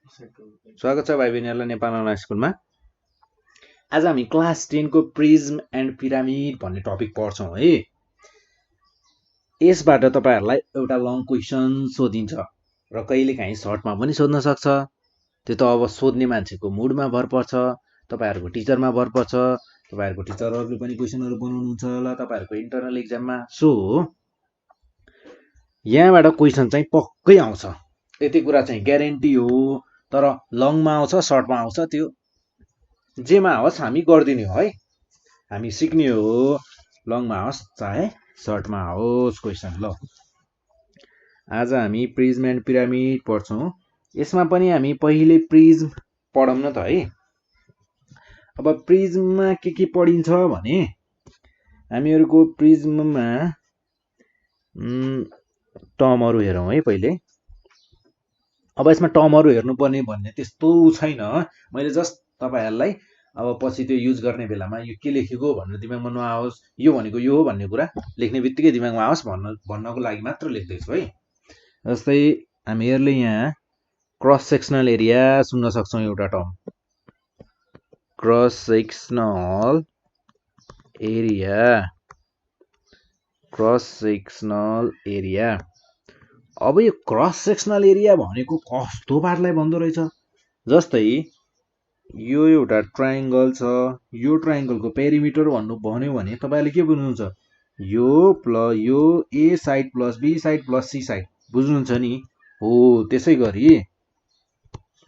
स्वागत छ भाइ बहिनीहरुलाई नेपाल अनलाइन स्कुलमा। आज हामी क्लास 10 को प्रिज्म एन्ड पिरामिड भन्ने टपिक पढ्छौं है। यसबाट तपाईहरुलाई एउटा लङ क्वेशन सोधिन्छ र कहिलेकाहीँ सर्टमा पनि सोध्न सक्छ। त्यो त अब सोध्ने मान्छेको मुडमा भर पर्छ, तपाईहरुको टिचरमा भर पर्छ। तपाईहरुको टिचरहरुले पनि क्वेशनहरु बनाउनुहुन्छ होला तपाईहरुको इन्टरनल एक्जाममा। सो यहाँबाट क्वेशन चाहिँ पक्कै आउँछ, यति कुरा चाहिँ ग्यारेन्टी हो। तर लङमा आउँछ सर्टमा आउँछ, त्यो जेमा होस् हामी गर्दिने हो है, हामी सिक्ने हो। लङमा होस् चाहे सर्टमा होस् क्वेशन। ल आज हामी प्रिज्म एन्ड पिरामिड पढ्छौं। यसमा पनि हामी पहिले प्रिज्म पढौं न त है। अब प्रिज्ममा के पढिन्छ भने हामीहरुको प्रिज्ममा टर्महरु हेरौं है पहिले। अब यसमा टर्महरु हेर्नुपर्ने भन्ने त्यस्तो छैन, मैले जस्ट तपाईहरुलाई अब पछि त्यो युज गर्ने बेलामा यो के लेखेको भनेर दिमागमा नआओस्, यो भनेको यो हो भन्ने कुरा लेख्ने बित्तिकै दिमागमा आओस् भन्नको लागि मात्र लेख्दै छु है। जस्तै हामीहरुले यहाँ क्रस सेक्सनल एरिया सुन्न सक्छौं, एउटा term cross sectional area, cross sectional area. अब यो क्रस सेक्सनल एरिया भनेको कस्तो पार्टलाई भन्दो रहेछ, जस्तै यो एउटा ट्रायंगल छ, यो ट्रायंगलको पेरिमिटर भन्नु भन्यो भने तपाईले के बुझ्नुहुन्छ, यो प्लस यो A side plus B side plus C side, बुझ्नुहुन्छ नि हो। त्यसै गरी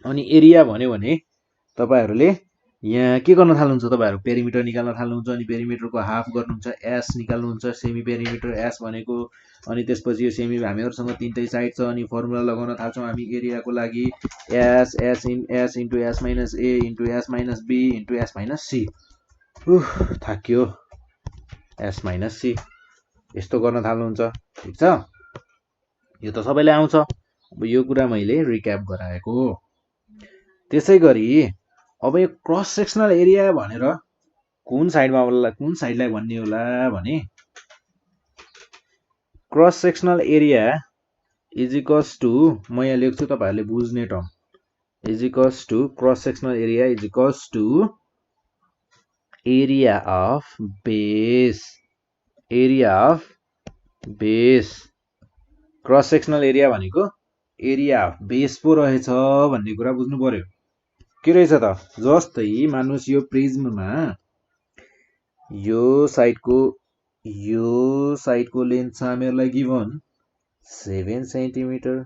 अनि एरिया भन्यो भने तपाईहरुले यहाँ के गर्न थाल्नुहुन्छ, तपाईहरु पेरिमिटर निकाल्न थाल्नुहुन्छ। अनि पेरिमिटरको हाफ गर्नुहुन्छ, एस निकाल्नुहुन्छ, सेमी पेरिमिटर एस भनेको। अनि त्यसपछि यो सेमी हामीहरुसँग तीनटै साइड छ, अनि फर्मुला लगाउन थाल्छौं हामी एरियाको लागि, S S into S minus A into S minus B into S minus C. थाकियो, एस माइनस सी यस्तो गर्न थाल्नुहुन्छ, ठीक छ। यो त सबैलाई आउँछ। अब यो कुरा मैले रिक्याप गराएको हो। त्यसै गरी अब यो क्रस सेक्सनल एरिया भनेर कुन साइडलाई भन्ने होला भने cross sectional area is equals to, म यहाँ लेख्छु तपाईहरुले बुझ्ने term, is equals to cross sectional area is equals to area of base, area of base. Cross sectional area भनेको एरिया अफ बेस पो रहेछ भन्ने कुरा बुझ्नु पर्यो। के रहेछ त, जस्तै मान्नुस् यो प्रिज्ममा यो साइडको लेन्थ छ हामीहरुलाई गिभन 7 सेन्टिमिटर।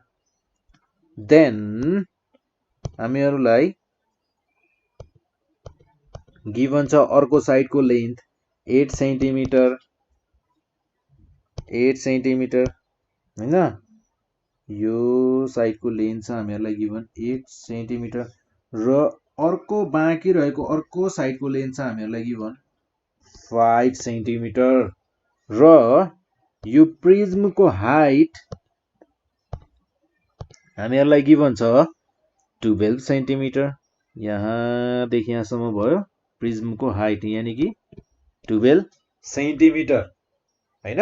देन हामीहरुलाई गिभन छ अर्को साइडको लेन्थ 8 सेन्टिमिटर, 8 सेन्टिमिटर हैन। यो साइडको लेन्थ छ हामीहरुलाई गिभन 8 सेन्टिमिटर र अर्को बाँकी रहेको अर्को साइडको लेन्थ छ हामीहरुलाई गिभन 5 सेन्टिमिटर र यो प्रिज्मको हाइट हामीहरुलाई गिभन छ 12 सेन्टिमिटर। यहाँदेखि यहाँसम्म भयो प्रिज्मको हाइट, यानी कि 12 सेन्टिमिटर हैन।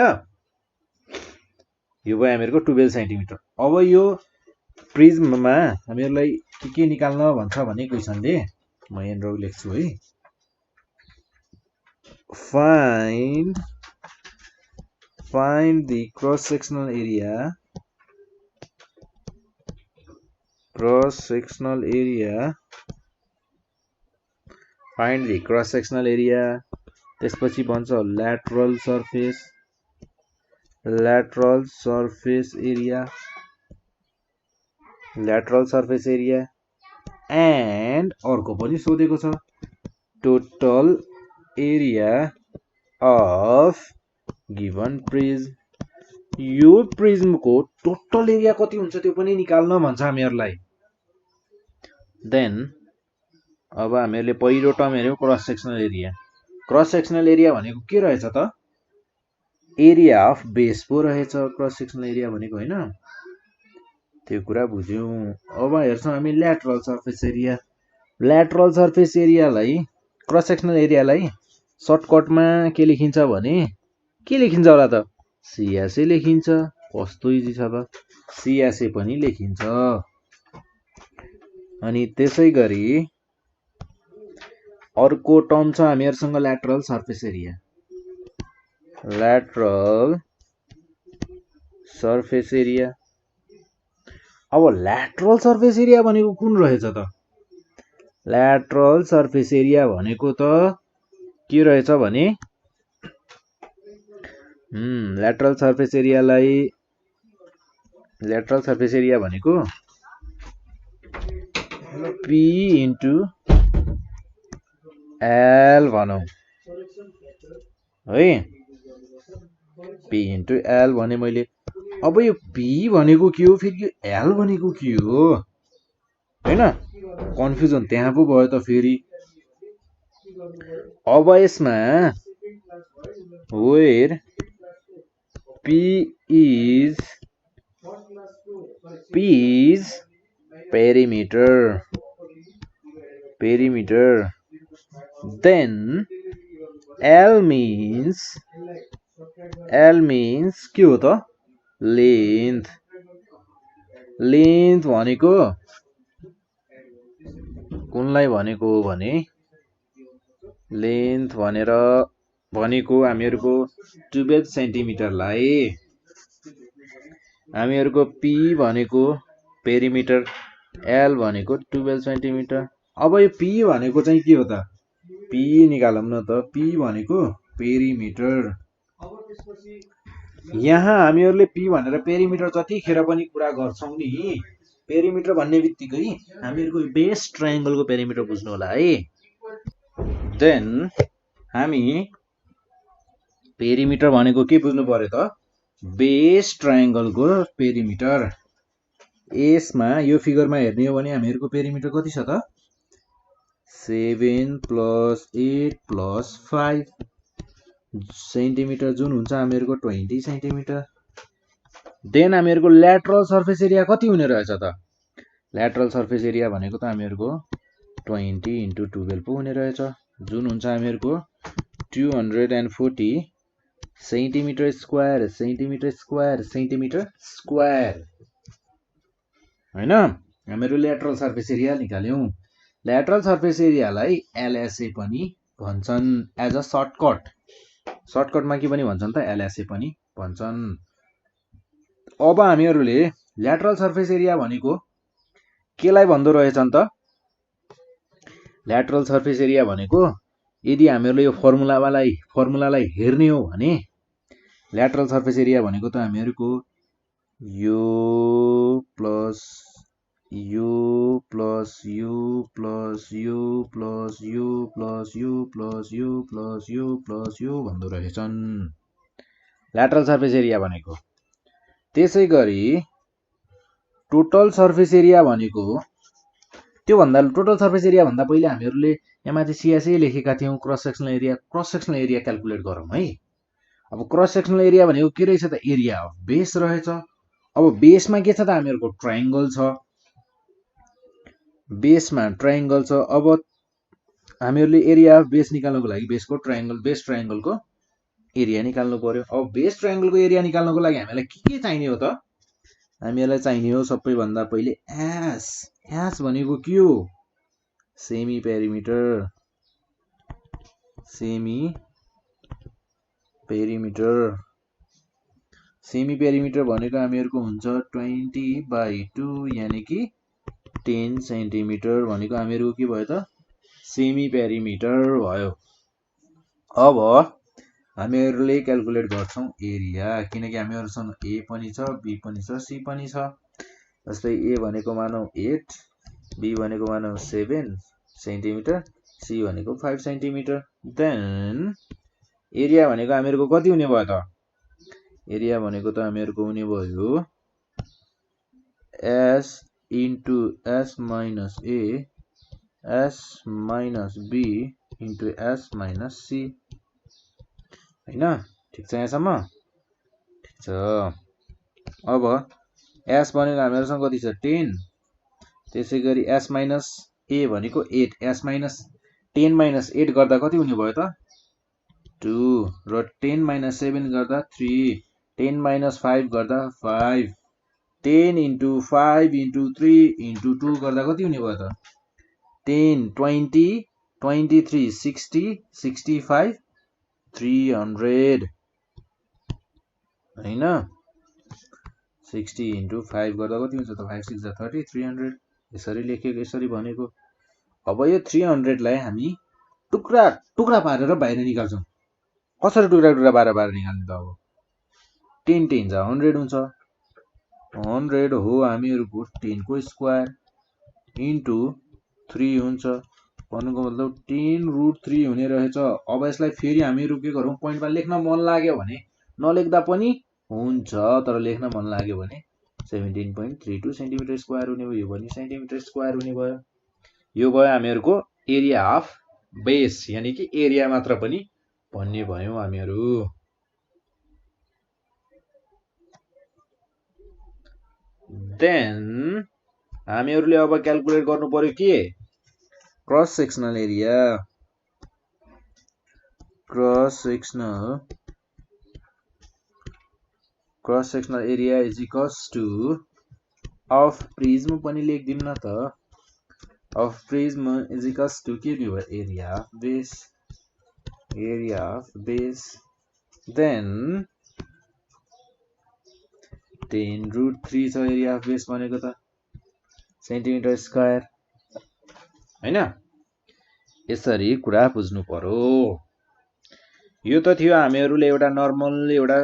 यो भयो हामीहरुको 12 सेन्टिमिटर। अब यो प्रिज्ममा हामीहरुलाई के निकाल्न भन्छ भने क्वेशनले, म यहाँ लेख्छु है, find the cross sectional area, find the cross sectional area। त्यसपछि भन्छ lateral surface area and अर्को पनि सोधेको छ total area of given prism। यो प्रिज्मको टोटल एरिया कति हुन्छ त्यो पनि निकाल्न भन्छ हामीहरुलाई। देन अब हामीहरुले पहिलो टर्म हेर्यौं cross sectional area. Cross sectional area भनेको के रहेछ त, एरिया अफ बेस पो रहेछ क्रस सेक्सनल एरिया भनेको हैन। त्यो कुरा बुझ्यौं। अब हेर्छौं हामी lateral surface area. Lateral surface एरियालाई क्रस सेक्सनल एरियालाई सर्टकटमा के लेखिन्छ भने के लेखिन्छ होला त, सिएसए लेखिन्छ। कस्तो इजी छ त, सिएसए पनि लेखिन्छ। अनि त्यसै गरी अर्को टर्म छ हामीहरुसँग lateral surface area. Lateral surface area. अब ल्याटरल सर्फेस एरिया भनेको कुन रहेछ त? ल्याटरल सर्फेस एरिया भनेको त के रहेछ भने ल्याटरल सर्फेस एरिया भनेको P इन्टु L भनौं है। P इन्टु L भने मैले। अब यो P भनेको के हो फेरि यो L भनेको के हो हैन? कन्फ्युजन त्यहाँ पो भयो त फेरि। अब यसमा where P is perimeter, then L means के हो त? लेन्थ। लेन्थ भनेको कुनलाई भनेको हो भने लेन्थ भनेको हामीहरुको 12 सेन्टिमिटरलाई हामीहरुको P भनेको पेरिमिटर, L भनेको 12 सेन्टिमिटर। अब यो P भनेको चाहिँ के हो त? P निकालौं न त। P भनेको पेरिमिटर। यहाँ हामीहरुले P भनेर पेरिमिटर जतिखेर पनि कुरा गर्छौं नि, पेरिमिटर भन्ने बित्तिकै हामीहरुको बेस ट्रायंगलको पेरिमिटर बुझ्नु होला है। देन हामी पेरिमिटर भनेको के बुझ्नु पर्यो त? बेस ट्रायंगलको पेरिमिटर। यसमा यो फिगरमा हेर्ने हो भने हामीहरुको पेरिमिटर कति छ त? 7 + 8 + 5 सेन्टिमिटर, जुन हुन्छ हामीहरुको 20 सेन्टिमिटर। देन हामीहरुको ल्याटरल सर्फेस एरिया कति हुने रहेछ त? ल्याटरल सर्फेस एरिया भनेको त हामीहरुको 20 × 12 पो हुने रहेछ, जुन हुन्छ हामीहरुको 240 सेन्टिमिटर स्क्वायर हैन। हामीहरु ल्याटरल सर्फेस एरिया निकाल्यौं। ल्याटरल सर्फेस एरियालाई LSA पनि भन्छन् एज अ सर्टकटमा के पनि भन्छन् त? LSA पनि भन्छन्। अब हामीहरुले ल्याटरल सर्फेस एरिया भनेको केलाई भन्दो रहेछन् त? ल्याटरल सर्फेस एरिया भनेको यदि हामीहरुले यो फर्मुलालाई हेर्ने हो भने ल्याटरल सर्फेस एरिया भनेको त हामीहरुको यो प्लस यो प्लस यो प्लस यो प्लस यो प्लस यो प्लस यो प्लस यो प्लस यो भन्दो रहेछन् ल्याटरल सर्फेस एरिया भनेको। त्यसै गरी टोटल सर्फेस एरिया भनेको टोटल सर्फेस एरिया भन्दा पहिले हामीहरुले यहाँ माथि CSA लेखेका थियौं क्रस सेक्सनल एरिया क्याल्कुलेट गरौँ है। अब क्रस सेक्सनल एरिया भनेको के रहेछ त? एरिया अफ बेस रहेछ। अब बेसमा के छ त? हामीहरुको ट्रायंगल छ। बेसमा ट्रायंगल छ। अब हामीहरुले एरिया अफ बेस निकाल्नको लागि बेस ट्रायंगलको एरिया निकाल्नु पर्यो। अब बेस ट्रायंगलको एरिया निकाल्नको लागि हामीलाई के चाहिने हो त? हामीलाई चाहिने हो सबैभन्दा पहिले एस भनेको के हो? सेमी पेरिमिटर भनेको हामीहरुको हुन्छ 20/2 यानी कि 10 सेन्टिमिटर भनेको हामीहरुको के भयो त? सेमी पेरिमिटर भयो। अब हामीहरुले क्याल्कुलेट गर्छौं एरिया, किनकि हामीहरुसँग A पनि छ, B पनि छ, C पनि छ। जस्तै A भनेको मानौ 8, B भनेको मानौ 7 सेन्टिमिटर, C भनेको 5 सेन्टिमिटर। देन एरिया भनेको हामीहरुको कति हुने भयो त? एरिया भनेको त हामीहरुको हुने भयो S into S minus A S minus B into S minus C हैन। ठीक छ यहाँसम्म? ठीक छ। अब S भनेको हामीहरुसँग कति छ? 10। त्यसै गरी S माइनस A भनेको 8, S माइनस 10 माइनस 8 गर्दा कति हुने भयो त? 2 र 10 माइनस 7 गर्दा 3, 10 माइनस 5 गर्दा 5 10 into 5 into 3 into 2 गर्दा कति हुने भयो त 10 20 23 60 65 300 हैन 60 into 5 गर्दा कति हुन्छ त 5 6 30 300 यसरी लेखेको यसरी भनेको अब यो 300 लाई हामी टुक्रा टुक्रा पारेर बाहिर निकाल्छौं कसरी टुक्रा टुक्रा पारेर बाहिर निकाल्ने त अब 10 10 जा 100 हुन्छ 100 हो हामीहरुको 10 को स्क्वायर इन्टु 3 हुन्छ भन्नुको मतलब 10√3 हुने रहेछ अब यसलाई फेरि हामीहरु के गरौँ पोइन्टमा लेख्न मन लाग्यो भने नलेख्दा पनि हुन्छ तर लेख्न मन लाग्यो भने 17.32 सेन्टिमिटर स्क्वायर हुने भयो यो पनि सेन्टिमिटर स्क्वायर हुने भयो यो भयो हामीहरुको एरिया अफ बेस यानी कि एरिया मात्र पनि भन्ने भयौं हामीहरु देन हामीहरुले अब क्याल्कुलेट गर्नु पर्यो के cross sectional area cross sectional area is equals to of prism पनि लेख्दिम न त of prism is equals to के भयो एरिया अफ बेस देन 10√3 छ एरिया अफ बेस भनेको त सेन्टिमिटर स्क्वायर हैन यसरी कुरा बुझ्नु पर्यो यो त थियो हामीहरुले एउटा नर्मल एउटा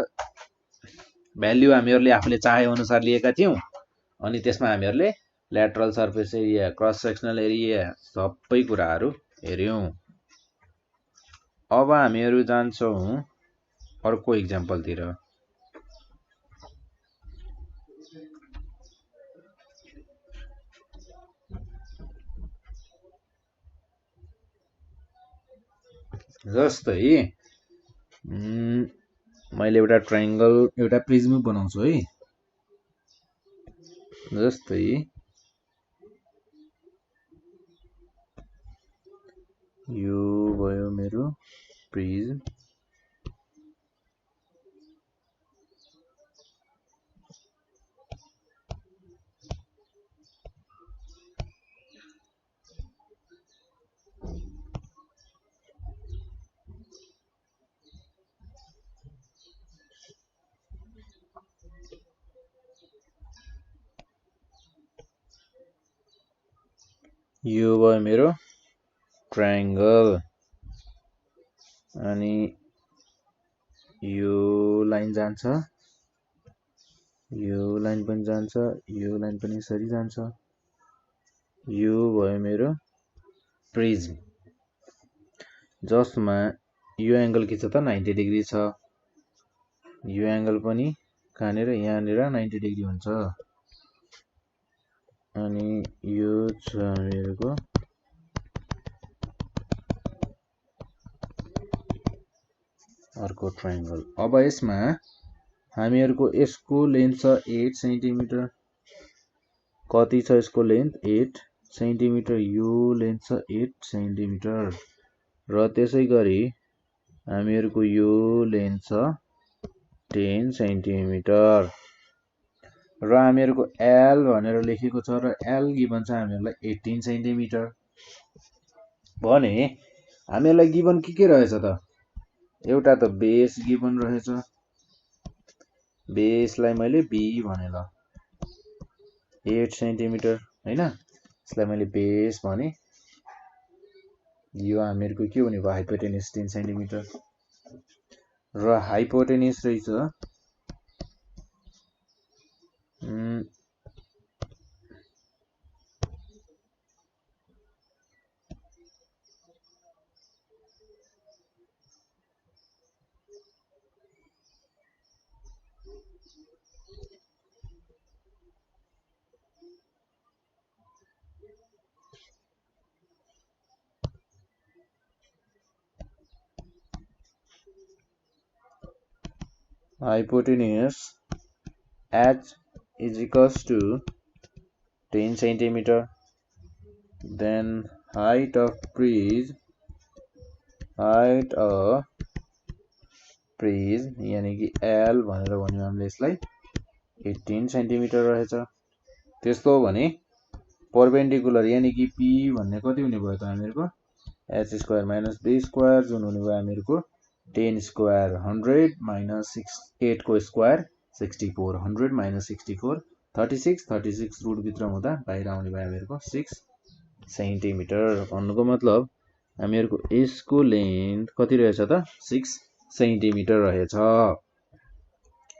भ्याल्यु हामीहरुले आफूले चाहे अनुसार लिएका थियौ अनि त्यसमा हामीहरुले lateral surface area cross sectional area सबै कुराहरु हेर्यौं अब हामीहरु जान्छौं अर्को एक्जाम्पल तिर जस्तै मैले एउटा ट्रायंगल एउटा प्रिज्म बनाउँछु है जस्तै यो भयो मेरो प्रिज्म यो भयो मेरो ट्रायंगल अनि यो लाइन जान्छ यो लाइन पनि जान्छ यो लाइन पनि यसरी जान्छ यो भयो मेरो प्रिज्म जसमा यो एंगल के छ त 90 डिग्री छ यो एंगल पनि कहाँनेर यहाँनेर 90 डिग्री हुन्छ अनि यो छ हामीहरुको अर्को ट्रायंगल अब यसमा हामीहरुको यसको लेन्थ छ 8 सेन्टिमिटर कति छ यसको लेन्थ 8 सेन्टिमिटर यो लेन्थ छ 8 सेन्टिमिटर र त्यसैगरी हामीहरुको यो लेन्थ छ 10 सेन्टिमिटर र हामीहरुको L भनेर लेखेको छ र L गिवन छ हामीहरुलाई 18 सेन्टिमिटर भने हामीहरुलाई गिवन के रहेछ त एउटा त बेस गिवन रहेछ बेसलाई मैले B भने ल 8 सेन्टिमिटर हैन यसलाई मैले बेस भने यो हामीहरुको के हुने भयो हाइपोटेन्युस 10 सेन्टिमिटर र हाइपोटेन्युस रहेछ hypotenuse H is equals to 10 centimeter then height of prism यानी कि L भनेर भन्यौ हामीले यसलाई 18 सेन्टिमिटर रहेछ। त्यस्तो हो भने परपेन्डिकुलर यानी कि पी भन्ने कति हुने भयो त हामीहरूको H square minus B square जुन हुने भयो हामीहरूको 10 स्क्वायर 100 माइनस 8 को स्क्वायर 64 100 माइनस 64 36 रुटभित्र हुँदा बाहिर आउने भयो हामीहरूको 6 सेन्टिमिटर। भन्नुको मतलब हामीहरूको यसको लेन्थ कति रहेछ त 6 सेन्टिमिटर रहेछ।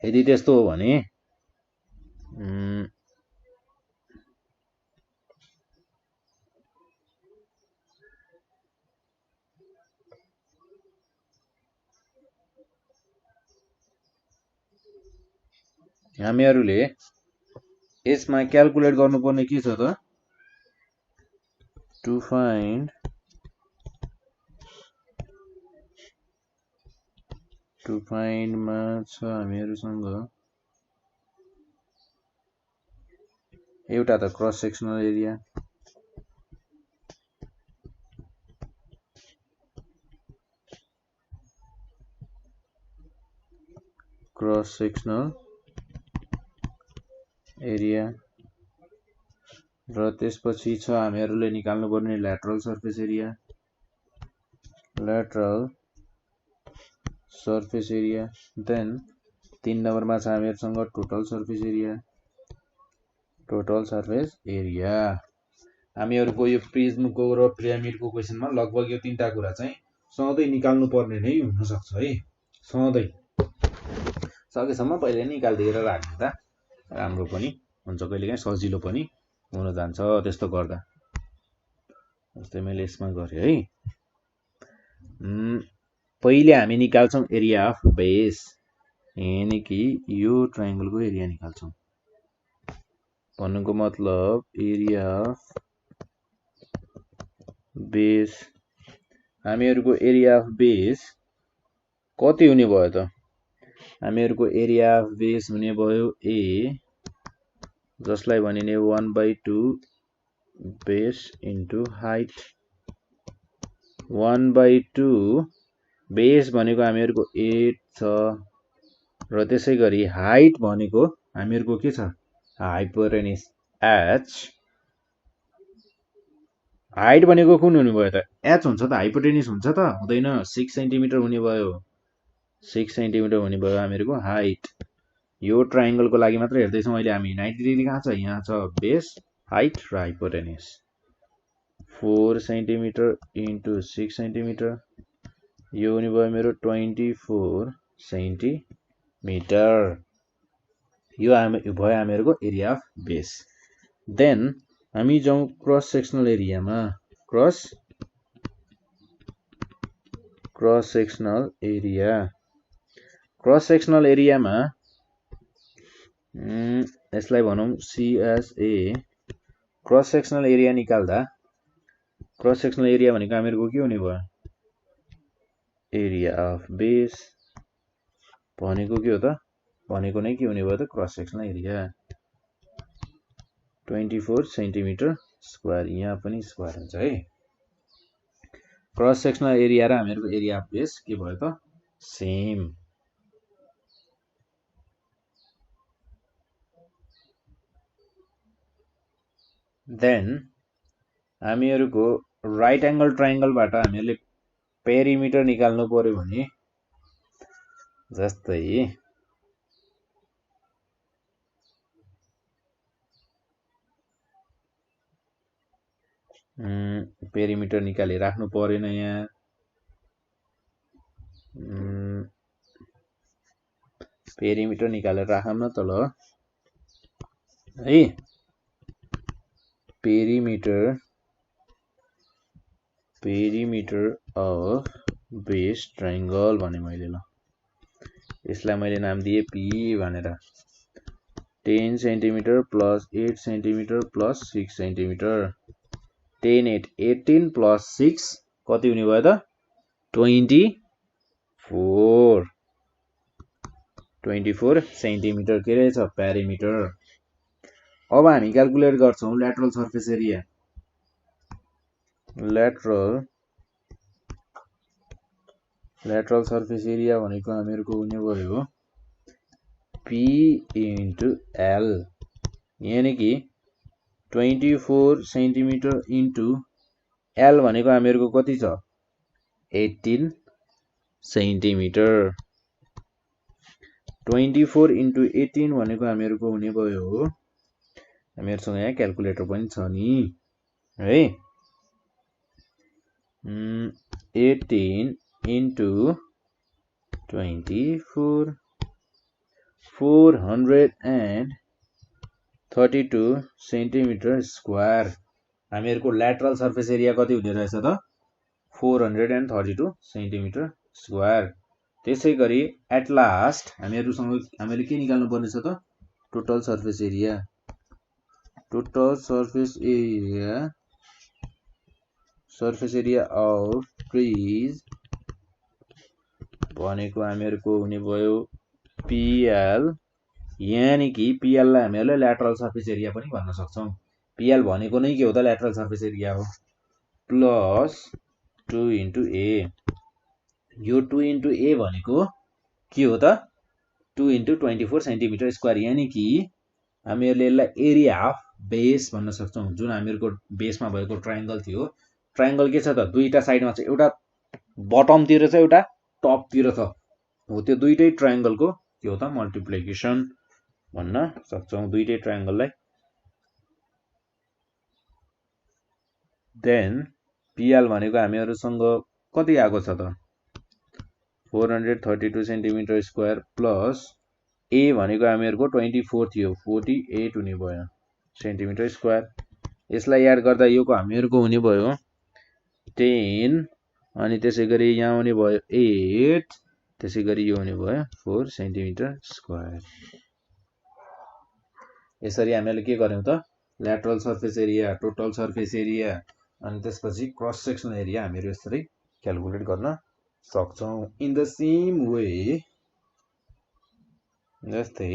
यदि त्यस्तो हो भने हामीहरूले यसमा क्याल्कुलेट गर्नुपर्ने के छ त टु फाइन्डमा छ हामीहरूसँग एउटा त क्रस सेक्सनल एरिया र त्यसपछि छ हामीहरूले निकाल्नुपर्ने ल्याटरल सर्फेस एरिया देन 3 नम्बरमा छ हामीहरूसँग टोटल सर्फेस एरिया। हामीहरूको यो प्रिज्मको र पिरामिडको क्वेसनमा लगभग यो तीनटा कुरा चाहिँ सधैँ निकाल्नु पर्ने नै हुन सक्छ है। सधैँ सकेसम्म पहिले निकालिदिएर राख्दा राम्रो पनि हुन्छ, कहिलेकाहीँ सजिलो पनि हुन जान्छ त्यस्तो गर्दा। जस्तै मैले यसमा गरेँ है। पहिले हामी निकाल्छौँ एरिया अफ बेस यानी कि यो ट्रायंगलको एरिया निकाल्छौँ। भन्नुको मतलब एरिया अफ बेस हामीहरूको एरिया अफ बेस कति हुने भयो त हामीहरूको एरिया अफ बेस हुने भयो ए जसलाई भनिने 1/2 बेस इन्टु हाइट। 1/2 बेस भनेको हामीहरूको 8 छ र त्यसै गरी हाइट भनेको हामीहरूको के छ हाइपोटेनिस h। हाइट भनेको कुन हुने भयो त h हुन्छ त हाइपोटेनिस हुन्छ त हुँदैन 6 सेन्टिमिटर हुने भयो 6 सेन्टिमिटर हुने भयो हामीहरूको हाइट। यो ट्रायंगलको लागि मात्र हेर्दैछौँ अहिले हामी 90 डिग्री कहाँ छ यहाँ छ बेस हाइट र हाइपोटेनिस 4 सेन्टिमिटर इन्टु 6 सेन्टिमिटर यो हुने भयो मेरो 24 सेन्टिमिटर। यो भयो हामीहरूको एरिया अफ बेस। देन हामी जाउँ क्रस सेक्सनल एरियामा। क्रस सेक्सनल एरियामा यसलाई भनौँ CSA। क्रस सेक्सनल एरिया निकाल्दा क्रस सेक्सनल एरिया भनेको हामीहरूको के हुने भयो एरिया अफ बेस भनेको के हो त भनेको नै के हुने भयो त cross sectional area 24 centimetre square. यहाँ पनि स्क्वायर हुन्छ है। क्रस सेक्सनल एरिया र हामीहरूको एरिया अफ बेस के भयो त सेम। देन हामीहरूको राइट एंगल ट्रायंगलबाट हामीहरूले पेरिमिटर निकाल्नु पर्यो भने जस्तै पेरिमिटर निकाली राख्नु परेन यहाँ पेरिमिटर निकालेर राखौँ न त ल है। पेरिमिटर अफ बेस ट्रायंगल भने मैले ल यसलाई मैले नाम दिए पी भनेर 10 centimetre plus 8 centimetre plus 6 centimetre 10 8 18 plus 6 कति हुने भयो त 24 सेन्टिमिटर के रहेछ पेरिमिटर। अब हामी क्याल्कुलेट गर्छौँ lateral surface area. Lateral surface area भनेको हामीहरूको हुने भयो P into L यानी कि 24 सेन्टिमिटर इन्टु L भनेको हामीहरूको कति छ 18 सेन्टिमिटर 24 इन्टु 18 भनेको हामीहरूको हुने भयो हामीहरूसँग यहाँ क्याल्कुलेटर पनि छ नि है 18 इन्टु 24 432 सेन्टिमिटर स्क्वायर हामीहरूको ल्याटरल सर्फेस एरिया कति हुने रहेछ त 432 सेन्टिमिटर स्क्वायर त्यसै गरी एट लास्ट हामीले के निकाल्नु पर्ने छ त total surface area of trees भनेको हामीहरूको हुने भयो PL यानी कि PL लाई हामीले ल्याटरल सर्फेस एरिया पनि भन्न सक्छौं PL भनेको नै के हो त ल्याटरल सर्फेस एरिया हो प्लस 2 इन्टु A यो 2 इन्टु A भनेको के हो त 2 इन्टु 24 सेन्टिमिटर स्क्वायर यानी कि हामीहरूले यसलाई एरिया अफ बेस भन्न सक्छौं जुन हामीहरूको बेसमा भएको ट्रायंगल थियो ट्रायंगल के छ त दुईटा साइडमा छ एउटा बटमतिर छ एउटा टपतिर छ हो त्यो दुईटै ट्रायंगलको के हो त मल्टिप्लिकेसन भन्न सक्छौं दुईटै ट्रायंगललाई देन PL भनेको हामीहरुसँग कति आएको छ त 432 सेन्टिमिटर स्क्वायर प्लस A भनेको हामीहरुको 24 थियो 48 हुने भयो सेन्टिमिटर स्क्वायर यसलाई याद गर्दा योको हामीहरुको हुने भयो 10 अनि त्यसैगरी यहाँ हुने भयो 8 त्यसैगरी यो हुने भयो 4 सेन्टिमिटर स्क्वायर यसरी हामीले के गर्यौं त lateral surface area total surface area अनि त्यसपछि क्रस सेक्सनल एरिया हामीहरु यसरी क्याल्कुलेट गर्न सक्छौं इन द सेम वे जस्तै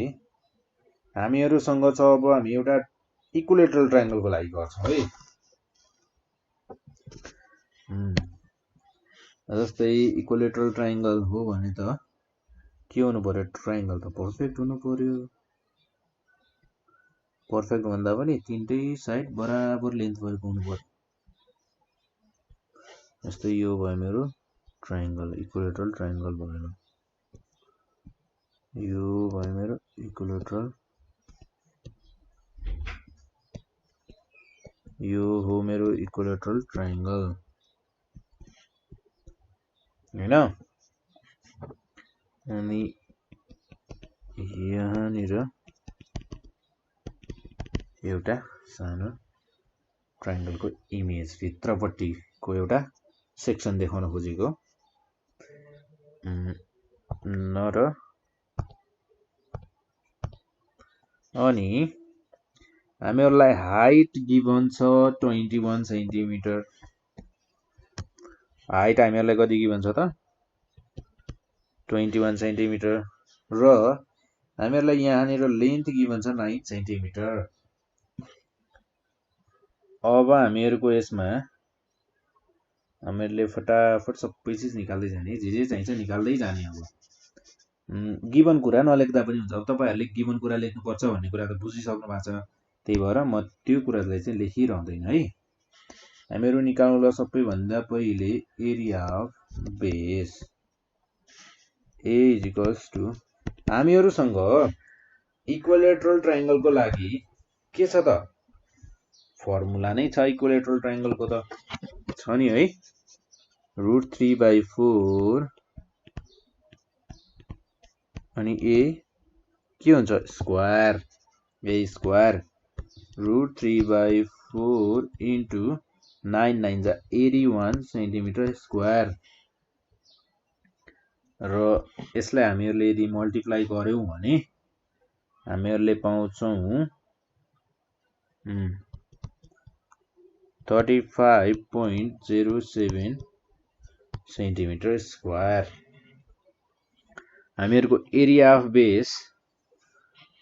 हामीहरुसँग छ अब हामी एउटा इक्विलेटरल ट्रायंगलको लागि गर्छौं है जस्तै इक्विलेटरल ट्रायंगल हो भने त के हुनु पर्यो ट्रायंगल त पर्फेक्ट हुनु पर्यो पर्फेक्ट भन्दा पनि तीनटै साइड बराबर लेन्थ भएको हुनु पर्यो जस्तै यो भयो मेरो ट्रायंगल इक्विलेटरल ट्रायंगल भयो यो भयो मेरो इक्विलेटरल यो हो मेरो इक्विलेटरल ट्रायंगल हैन अनि यहाँनिर एउटा सानो ट्रायंगलको इमेज भित्रपट्टिको एउटा सेक्सन देखाउन खोजेको न र अनि हामीहरुलाई हाइट गिवन छ 21 सेन्टिमिटर हाइट हामीहरुलाई कति गिवन छ त 21 सेन्टिमिटर र हामीहरुलाई यहाँनिर लेन्थ गिवन छ 9 सेन्टिमिटर अब हामीहरुको यसमा हामीहरुले फटाफट सबै चीज निकाल्दै जाने जे चाहिन्छ निकाल्दै जाने अब गिवन कुरा नलेख्दा पनि हुन्छ अब तपाईहरुले गिवन कुरा लेख्नु पर्छ भन्ने कुरा त बुझिसक्नु भएको छ त्यही भएर म त्यो कुरालाई चाहिँ लेखिरहदैन है हामीहरु निकाल्नुला सबैभन्दा पहिले एरिया अफ बेस A = हामीहरुसँग इक्विलेटरल ट्रायंगलको लागि के छ त फर्मुला नै छ इक्विलेटरल ट्रायंगलको त छ नि है √3/4 अनि A के हुन्छ स्क्वायर A स्क्वायर √3/4 इन्टु 9 9 जा 81 सेन्टिमिटर स्क्वायर र यसलाई हामीहरुले यदि मल्टिप्लाई गर्यौं भने हामीहरुले पाउँछौं 35.07 सेन्टिमिटर स्क्वायर हामीहरुको एरिया अफ बेस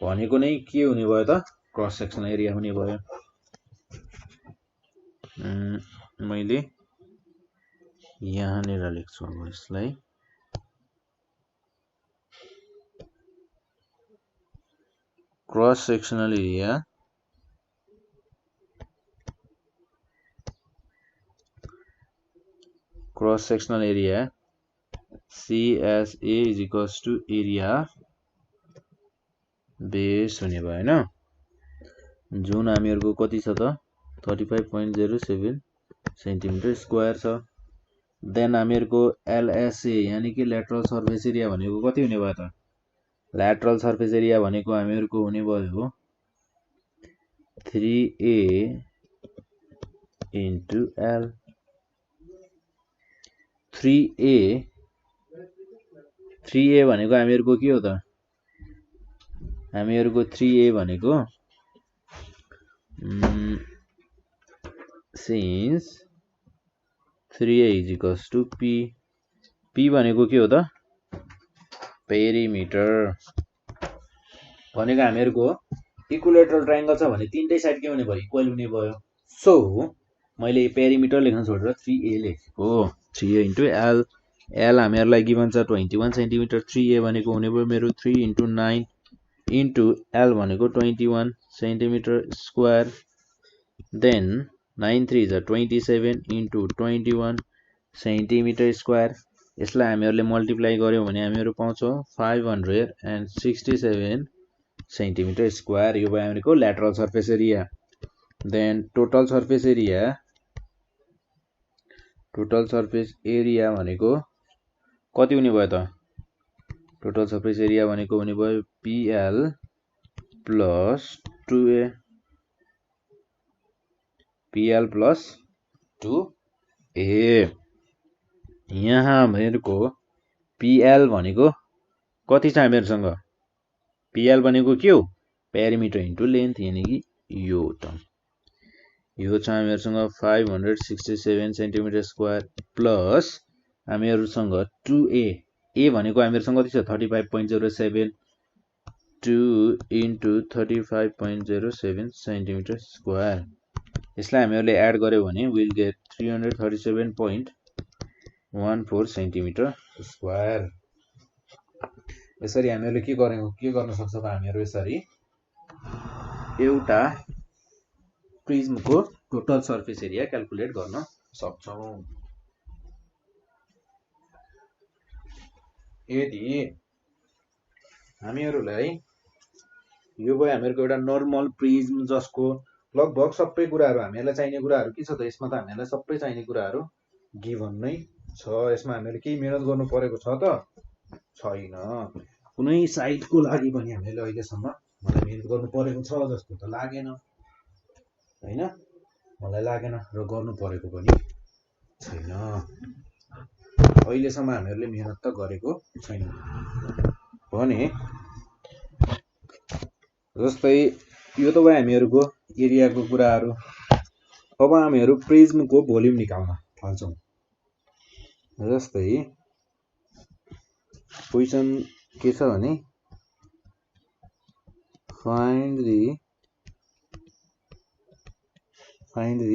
भनेको नै के हुने भयो त क्रस सेक्सनल एरिया हुने भयो मैले यहाँनिर लेख्छु अब यसलाई cross sectional area CSA is equals to area base हुने भयो हैन, जुन हामीहरुको कति छ त 35.07 सेन्टिमिटर स्क्वायर छ। देन हामीहरुको LSA यानी कि ल्याटरल सर्फेस एरिया भनेको कति हुने भयो त, ल्याटरल सर्फेस एरिया भनेको हामीहरुको हुने भयो 3A into L। 3A भनेको हामीहरुको के हो त, हामीहरुको 3A भनेको since 3A is equals to P भनेको के हो त, पेरिमिटर भनेको हामीहरुको इक्विलेटरल ट्रायंगल छ भने तीनटै साइड के हुने भयो, इक्वल हुने भयो। सो मैले पेरिमिटर लेख्न छोडेर 3A लेखेको, 3A into L। L हामीहरुलाई गिभन छ 21 सेन्टिमिटर, 3A भनेको हुने भयो मेरो 3 into 9 into L भनेको 21 centimetre square. Then 9 3 is 27 into 21 centimetre square. यसलाई हामीहरुले मल्टिप्लाई गर्यौं भने हामीहरु पाउँछौं 567 सेन्टिमिटर स्क्वायर। यो भयो हामीहरुको lateral surface area. Then total surface area भनेको कति हुने भयो त, टोटल सर्फेस एरिया भनेको हुने भयो PL plus 2A, PL plus 2A। यहाँ हामीहरुको PL भनेको कति छ हामीहरुसँग, PL भनेको के हो, पेरिमिटर इन्टु लेन्थ यानी कि यो टर्म, यो छ हामीहरुसँग 567 सेन्टिमिटर स्क्वायर प्लस हामीहरुसँग 2A, A भनेको हामीहरुसँग कति छ 35.07, 2 into 35.07 सेन्टिमिटर स्क्वायर। यसलाई हामीहरुले एड गर्यौं भने विल गेट 337.14 सेन्टिमिटर स्क्वायर। यसरी हामीहरुले के गर्न सक्छौं त, हामीहरु यसरी एउटा प्रिज्मको टोटल सर्फेस एरिया क्याल्कुलेट गर्न सक्छौं। यदि हामीहरुलाई यो भयो हामीहरुको एउटा नर्मल प्रिज्म जसको लगभग सबै कुराहरु हामीहरुलाई चाहिने कुराहरु के छ त, यसमा त हामीहरुलाई सबै चाहिने कुराहरु गिभन नै छ। यसमा हामीहरुले केही मेहनत गर्नु परेको छ त छैन, कुनै साइडको लागि पनि हामीले अहिलेसम्म मलाई मेहनत गर्नु परेको छ जस्तो त लागेन हैन, मलाई लागेन र गर्नु परेको पनि छैन। अहिलेसम्म हामीहरुले मेहनत त गरेको छैन भने जस्तै यो त भयो हामीहरुको एरियाको कुराहरु। अब हामीहरु प्रिज्मको भोल्युम निकाल्न थाल्छौं। जस्तै क्वेशन के छ भने find the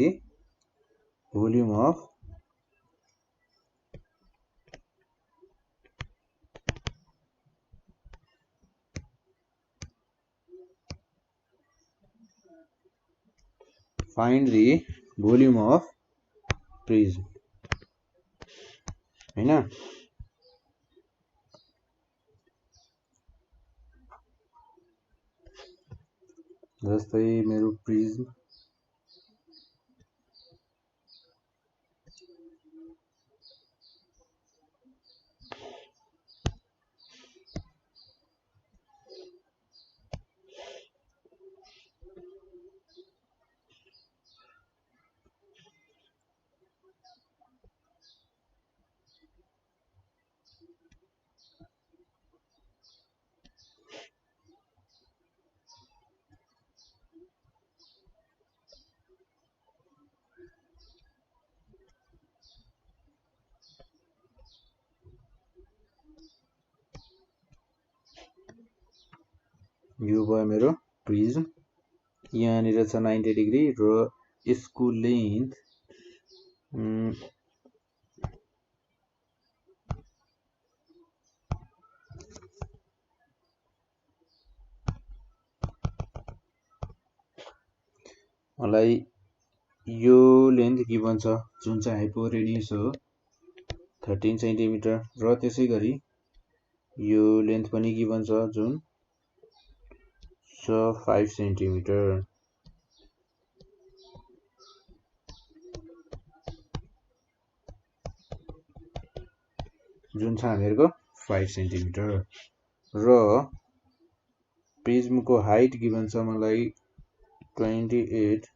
volume of prism हैन। जस्तै मेरो प्रिज्म यो भयो मेरो प्रिज्म, यहाँनिर छ 90 डिग्री र यसको लेन्थ मलाई यो लेन्थ गिभन छ जुन चाहिँ हाइपोटेन्युज हो 13 सेन्टिमिटर र त्यसै गरी यो लेन्थ पनि गिभन छ जुन छ 5 सेन्टिमिटर। जुन छ हामीहरूको 5 सेन्टिमिटर र प्रिज्मको हाइट गिभन छ मलाई 28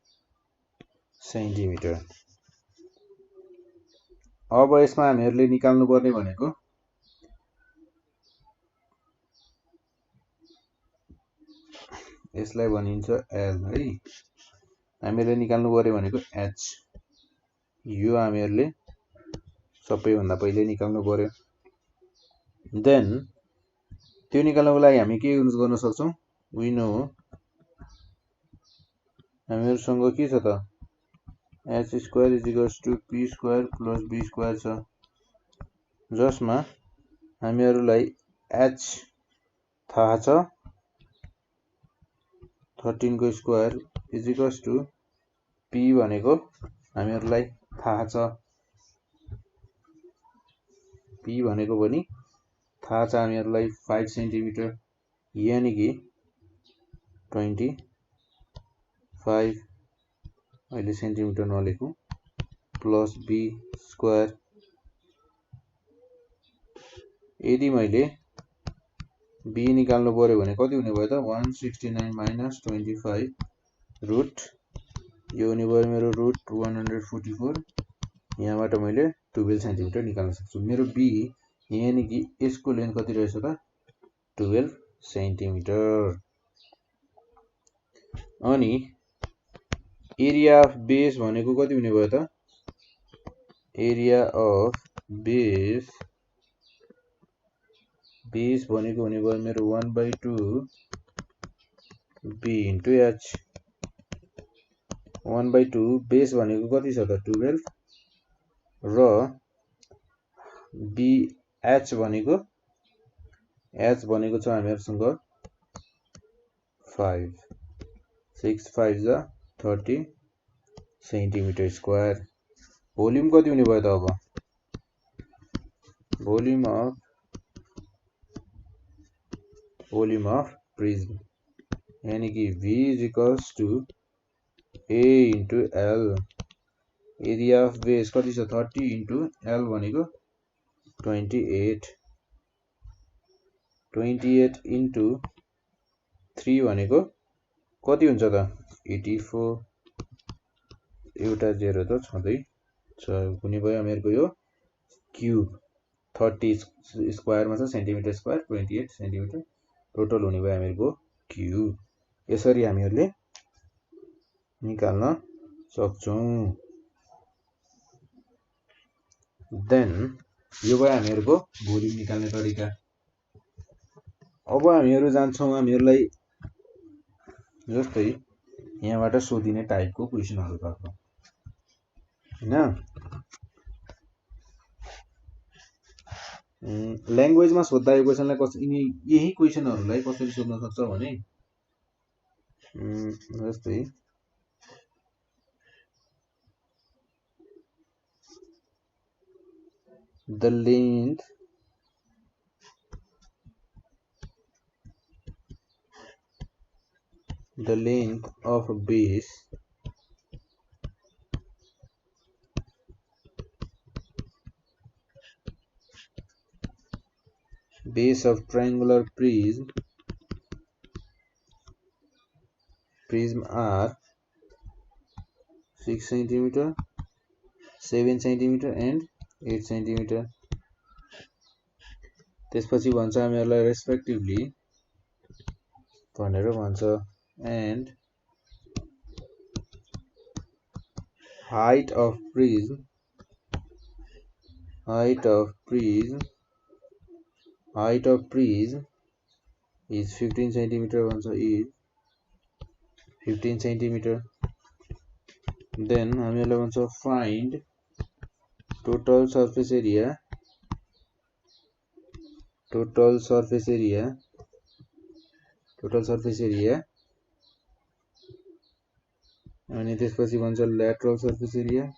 सेन्टिमिटर। अब यसमा हामीहरूले निकाल्नु पर्ने भनेको यसलाई भनिन्छ L है। हामीहरूले निकाल्नु पर्यो भनेको H। यो हामीहरूले सबैभन्दा पहिले निकाल्नु पर्यो। देन त्यो निकाल्नको लागि हामी के युज गर्न सक्छौं? वी नो हामीहरुसँग के छ त h square is equals to p square plus b square छ, जसमा हामीहरुलाई h थाहा छ 13 को square is equals to p भनेको हामीहरुलाई थाहा छ, p भनेको पनि थाहा छ हामीहरुलाई 5 सेन्टिमिटर यानी कि 25 अहिले सेन्टिमिटर नलेखौं प्लस b स्क्वायर। यदि मैले b निकाल्नु पर्यो भने कति हुने भयो त 169 माइनस 25 रुट यो हुने भयो मेरो रुट 144। यहाँबाट मैले 12 सेन्टिमिटर निकाल्न सक्छु। मेरो b यानी कि यसको लेन्थ कति रहेछ त 12 सेन्टिमिटर। अनि एरिया अफ बेस भनेको कति हुने भयो त एरिया अफ बेस भनेको हुने भयो मेरो 1/2 b इन्टु h। 1/2 बेस भनेको कति छ त 12 र b h भनेको छ हामीहरुसँग 5 6 5 जा 30 सेन्टिमिटर स्क्वायर। भोल्युम कति हुने भयो त अब भोल्युम अफ प्रिज्म यानी कि v is equals to a into l। Area of base कति छ 30 इन्टु l भनेको 28 इन्टु 3 भनेको कति हुन्छ त 84। एउटा जेरो त छँदै छ हुने भयो हामीहरुको यो क्यूब 30 स्क्वायरमा छ सेन्टिमिटर स्क्वायर 28 सेन्टिमिटर टोटल हुने भयो हामीहरुको क्यूब। यसरी हामीहरुले निकाल्न सक्छौं। देन यो भयो हामीहरुको भोल्युम निकाल्ने तरिका। अब हामीहरु जान्छौं हामीहरुलाई जस्तै यहाँबाट सोधिने टाइपको क्वेशनहरु तर्फ हैन। ल्याङ्ग्वेजमा सोध्दा यो क्वेशनलाई कसरी यही क्वेशनहरुलाई कसरी सोध्न सक्छ भने जस्तै the length of base of triangular prism are 6 centimeter 7 centimeter and 8 centimeter। त्यसपछि भन्छ हामीहरुलाई रेस्पेक्टिभली भनेर भन्छ and height of prism is 15 centimeter भन्छ is 15 centimeter। then हामीहरुलाई भन्छ find total surface area अनि त्यसपछि भन्छ lateral surface area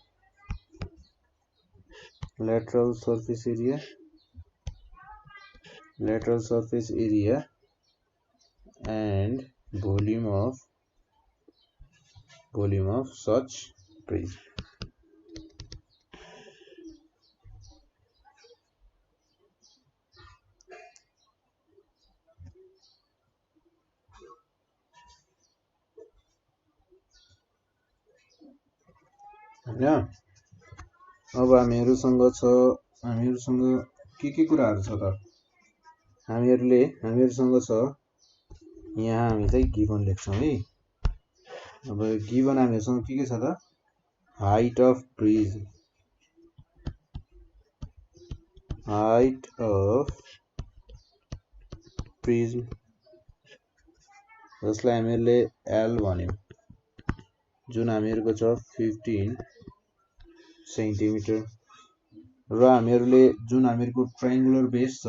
lateral surface area and volume of such prism. हैन अब हामीहरुसँग के कुराहरु छ त हामीहरुसँग छ यहाँ हामी चाहिँ गिभन लेख्छौं है अब गिभन हामीहरुसँग के छ त height of prism जसलाई हामीहरुले L भन्यौं जुन हामीहरुको छ 15 सेन्टिमिटर र हामीहरुले जुन हामीहरुको ट्रायंगुलर बेस छ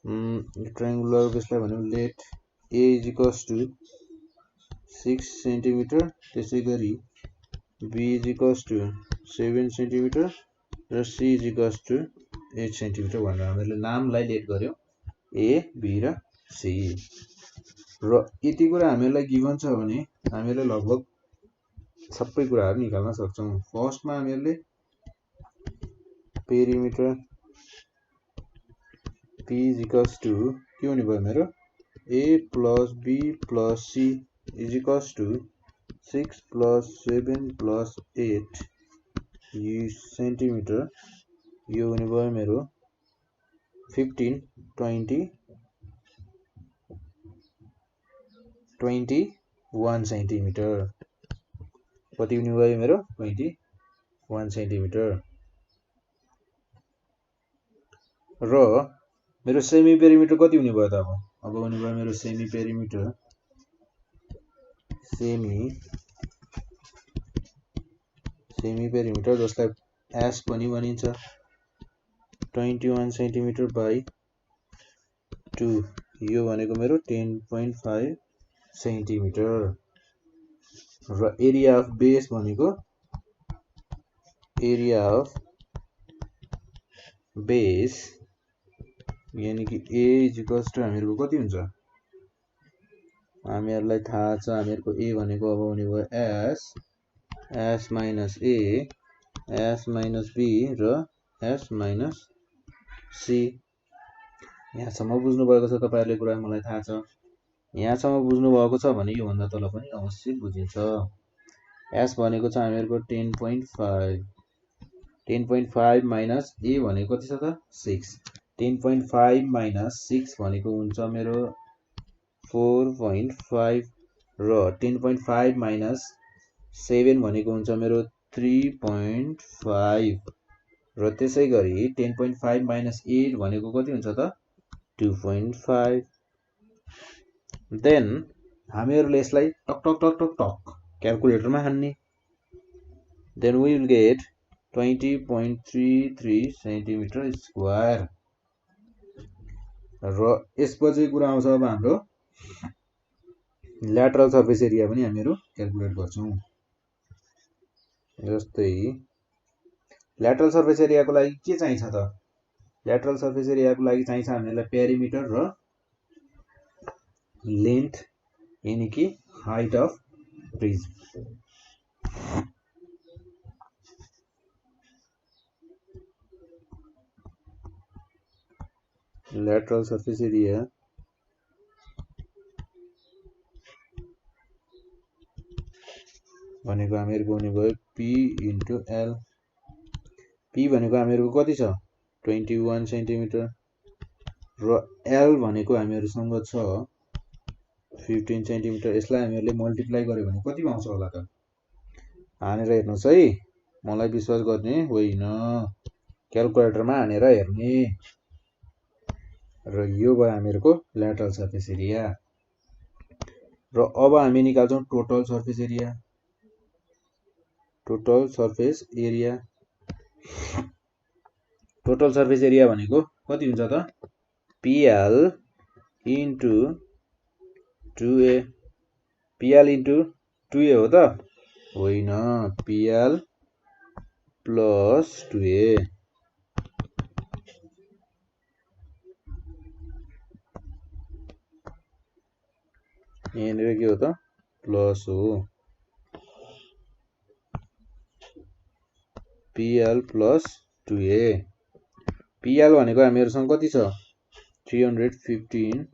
ट्रायंगुलर बेसलाई भन्यौं let A is equals to 6 centimetre त्यसैगरी B is equals to 7 centimetre र C is equals to 8 centimetre भनेर हामीहरुले नामलाई लेट गर्यौं A B र C र यति कुरा हामीहरुलाई गिभन छ भने हामीहरुले लगभग सबै कुराहरु निकाल्न सक्छौं फर्स्टमा हामीहरुले perimeter P is equals to के हुने भयो मेरो A plus B plus C is equals to 6 plus 7 plus 8 centimetre यो हुने भयो मेरो 15 20 21 सेन्टिमिटर कति हुने भयो मेरो 21 सेन्टिमिटर र मेरो सेमी पेरिमिटर कति हुने भयो त अब हुने भयो मेरो सेमी पेरिमिटर जसलाई S पनि भनिन्छ 21 सेन्टिमिटर बाइ 2 यो भनेको मेरो 10.5 सेन्टिमिटर र एरिया अफ बेस भनेको यानी कि A is equals to हामीहरुको कति हुन्छ हामीहरुलाई थाहा छ हामीहरुको A भनेको अब हुने भयो S minus A S minus B र S minus C यहाँसम्म बुझ्नु भएको छ तपाईहरुले कुरा मलाई थाहा छ यहाँसम्म बुझ्नु भएको छ भने यो भन्दा तल पनि अवश्य बुझिन्छ S भनेको छ हामीहरुको 10.5 minus A भनेको कति छ त 6 10.5 minus 6 भनेको हुन्छ मेरो 4.5 र 10.5 minus 7 भनेको हुन्छ मेरो 3.5 र त्यसैगरी 10.5 minus 8 भनेको कति हुन्छ त 2.5 देन हामीहरुले यसलाई टक टक टक टक टक क्याल्कुलेटरमा हान्ने then we will get 20.33 centimetre square र यसपछि कुरा आउँछ अब हाम्रो ल्याटरल सर्फेस एरिया पनि हामीहरु क्याल्कुलेट गर्छौं जस्तै ल्याटरल सर्फेस एरियाको लागि के चाहिन्छ त ल्याटरल सर्फेस एरियाको लागि चाहिन्छ हामीलाई पेरिमिटर र लेन्थ यानी कि height of prism lateral surface area भनेको हामीहरुको हुने भयो P into L P भनेको हामीहरुको कति छ 21 सेन्टिमिटर र L भनेको हामीहरुसँग छ 15 सेन्टिमिटर यसलाई हामीहरुले मल्टिप्लाई गर्यो भने कति आउँछ होला त हानेर हेर्नुस् है मलाई विश्वास गर्ने होइन क्याल्कुलेटरमा हानेर हेर्ने र यो भयो हामीहरुको ल्याटरल सर्फेस एरिया र अब हामी निकाल्छौं टोटल सर्फेस एरिया भनेको कति हुन्छ त PL into 2A PL into 2A हो त होइन, PL प्लस 2A। यहाँनिर के हो त, प्लस हो, PL प्लस 2A। PL भनेको हामीहरूसँग कति छ, 315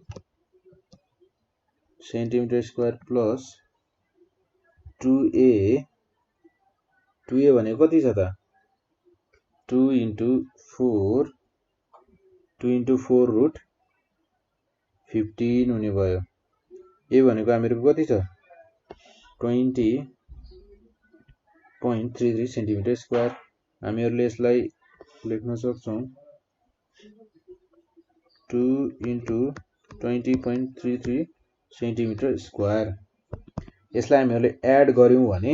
centimetre square plus 2A। 2A भनेको कति छ त, 2 into 4 रुट 15 हुने भयो। ए भनेको हामीहरूको कति छ, 20.33 सेन्टिमिटर स्क्वायर। हामीहरूले यसलाई लेख्न सक्छौँ 2 into 20.33 सेन्टिमिटर स्क्वायर। यसलाई हामीहरूले एड गर्यौँ भने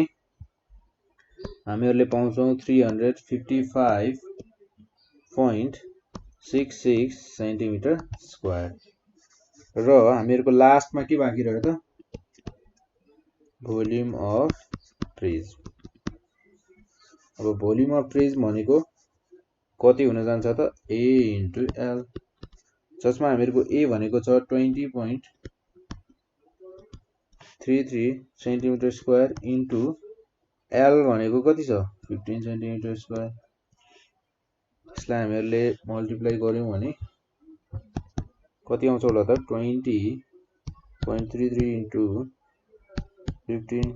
हामीहरूले पाउँछौँ 355.66 सेन्टिमिटर स्क्वायर। र हामीहरूको लास्टमा के बाँकी रह्यो त, भोल्युम अफ प्रिज्म। अब भोल्युम अफ प्रिज्म भनेको कति हुन जान्छ त, A into L, जसमा हामीहरूको A भनेको छ 20.33 सेन्टिमिटर स्क्वायर इन्टु L भनेको कति छ, 15 सेन्टिमिटर स्क्वायर। यसलाई हामीहरूले मल्टिप्लाई गर्यौँ भने कति आउँछ होला त, 20.33 इन्टु 15,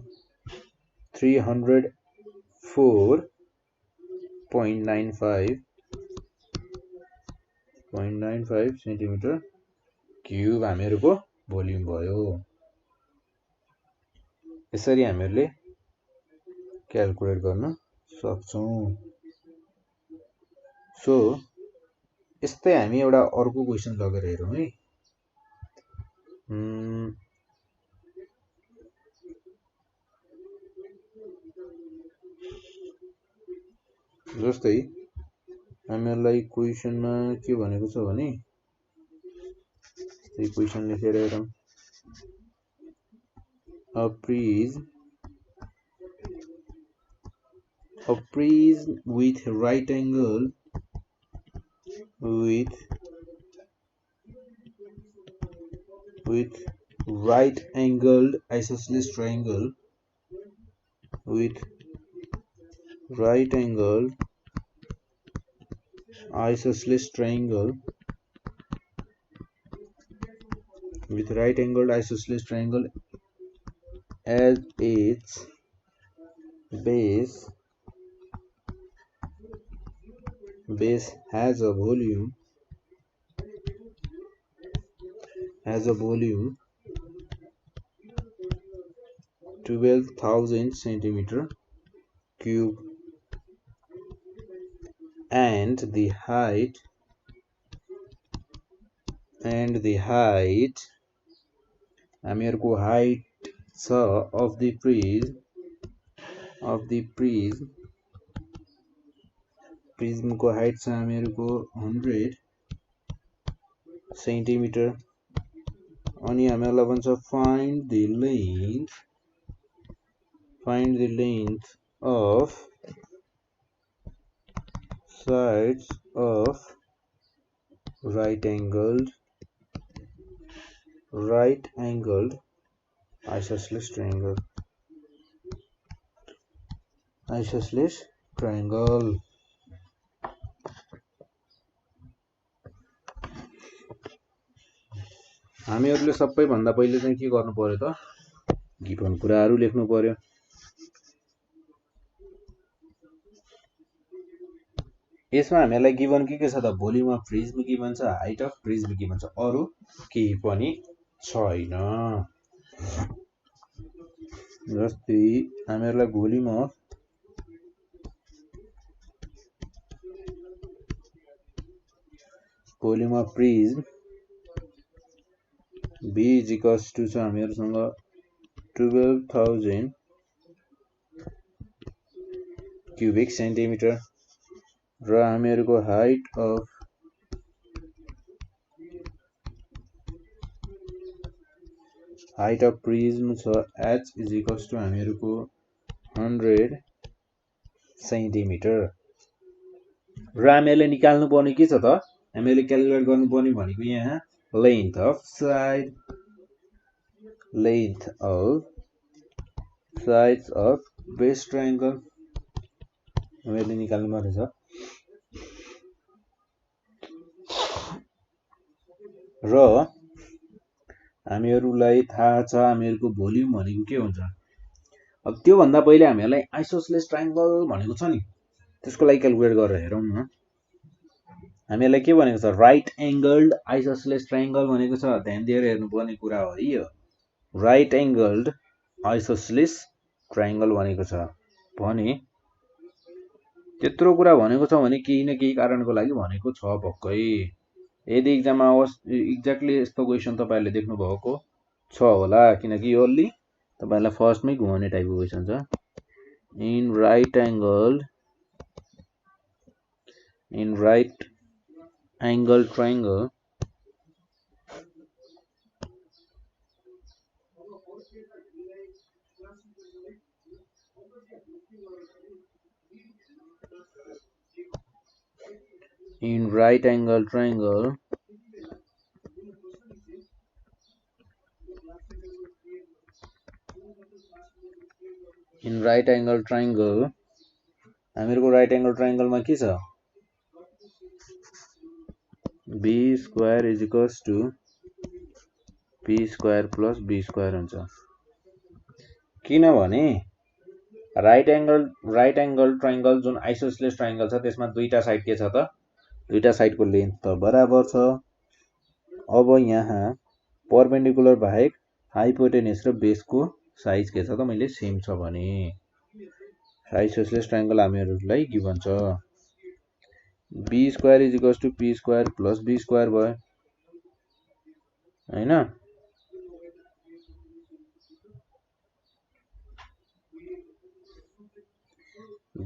304.95 सेन्टिमिटर क्युब हामीहरूको भोल्युम भयो। यसरी हामीहरूले क्याल्कुलेट गर्न सक्छौँ। सो यस्तै हामी एउटा अर्को क्वेसन लगेर हेरौँ है। जस्तै हामीहरूलाई क्वेसनमा के भनेको छ भने, क्वेसन लेखेर हेरौँ, a prism with right angled isosceles triangle as its base has a volume 12,000 centimeter cube and the height हामीहरूको हाइट छ of the prism को हाइट छ हामीहरूको 100 सेन्टिमिटर। अनि हामीहरूलाई भन्छ find the length of sides of right angled isosceles triangle। हामीहरूले सबैभन्दा पहिले चाहिँ के गर्नु पर्यो त, गिभन कुराहरू लेख्नु पर्यो। यसमा हामीहरूलाई गिभन के छ त, भोल्युम अफ प्रिज्म गिभन छ, हाइट अफ प्रिज्म गिभन छ, अरु केही पनि छैन। जस्तै हामीहरूलाई volume of prism B is equals to छ हामीहरूसँग 12,000 क्युबिक सेन्टिमिटर र हामीहरूको हाइट अफ प्रिज्म छ H is equals to हामीहरूको 100 सेन्टिमिटर। र हामीहरूले निकाल्नु पर्ने के छ त, हामीहरूले क्यालकुलेट गर्नुपर्ने भनेको यहाँ length of sides of base triangle हामीले निकाल्नु पर्ने छ। र हामीहरूलाई थाहा छ हामीहरूको भोल्युम भनेको के हुन्छ। अब त्यो भन्दा पहिले हामीहरूलाई आइसोसेलेस ट्रायंगल भनेको छ नि, त्यसको लागि क्यालकुलेट गरेर हेरौँ न। हामीहरूलाई के भनेको छ, राइट एंगल्ड आइसोसेलेस ट्रायंगल भनेको छ। ध्यान दिएर हेर्नुपर्ने कुरा हो यो, राइट एंगल्ड आइसोसेलेस ट्रायंगल भनेको छ भने त्यत्रो कुरा भनेको छ भने केही न केही कारणको लागि भनेको छ पक्कै। यदि इक्जाममा एक्ज्याक्टली यस्तो क्वेसन तपाईहरुले देख्नु भएको छ होला, किनकि यो अलि तपाईहरुलाई फर्स्टमै घुमाउने टाइपको क्वेसन छ। इन राइट एंगल ट्रायंगल हामीहरुको राइट एंगल ट्रायंगलमा के छ, b square is equals to p square plus b square हुन्छ। किनभने राइट एंगल ट्रायंगल जुन आइसोसेलेस ट्रायंगल छ त्यसमा दुईटा साइड के छ त, दुईटा साइडको लेन्थ त बराबर छ। अब यहाँ परपेंडिकुलर बाहेक हाइपोटेन्युस र बेसको साइज के छ त, मैले सेम छ भने आइसोसेलेस ट्रायंगल हामीहरुलाई गिभन छ b square is equals to p square plus b square भयो हैन।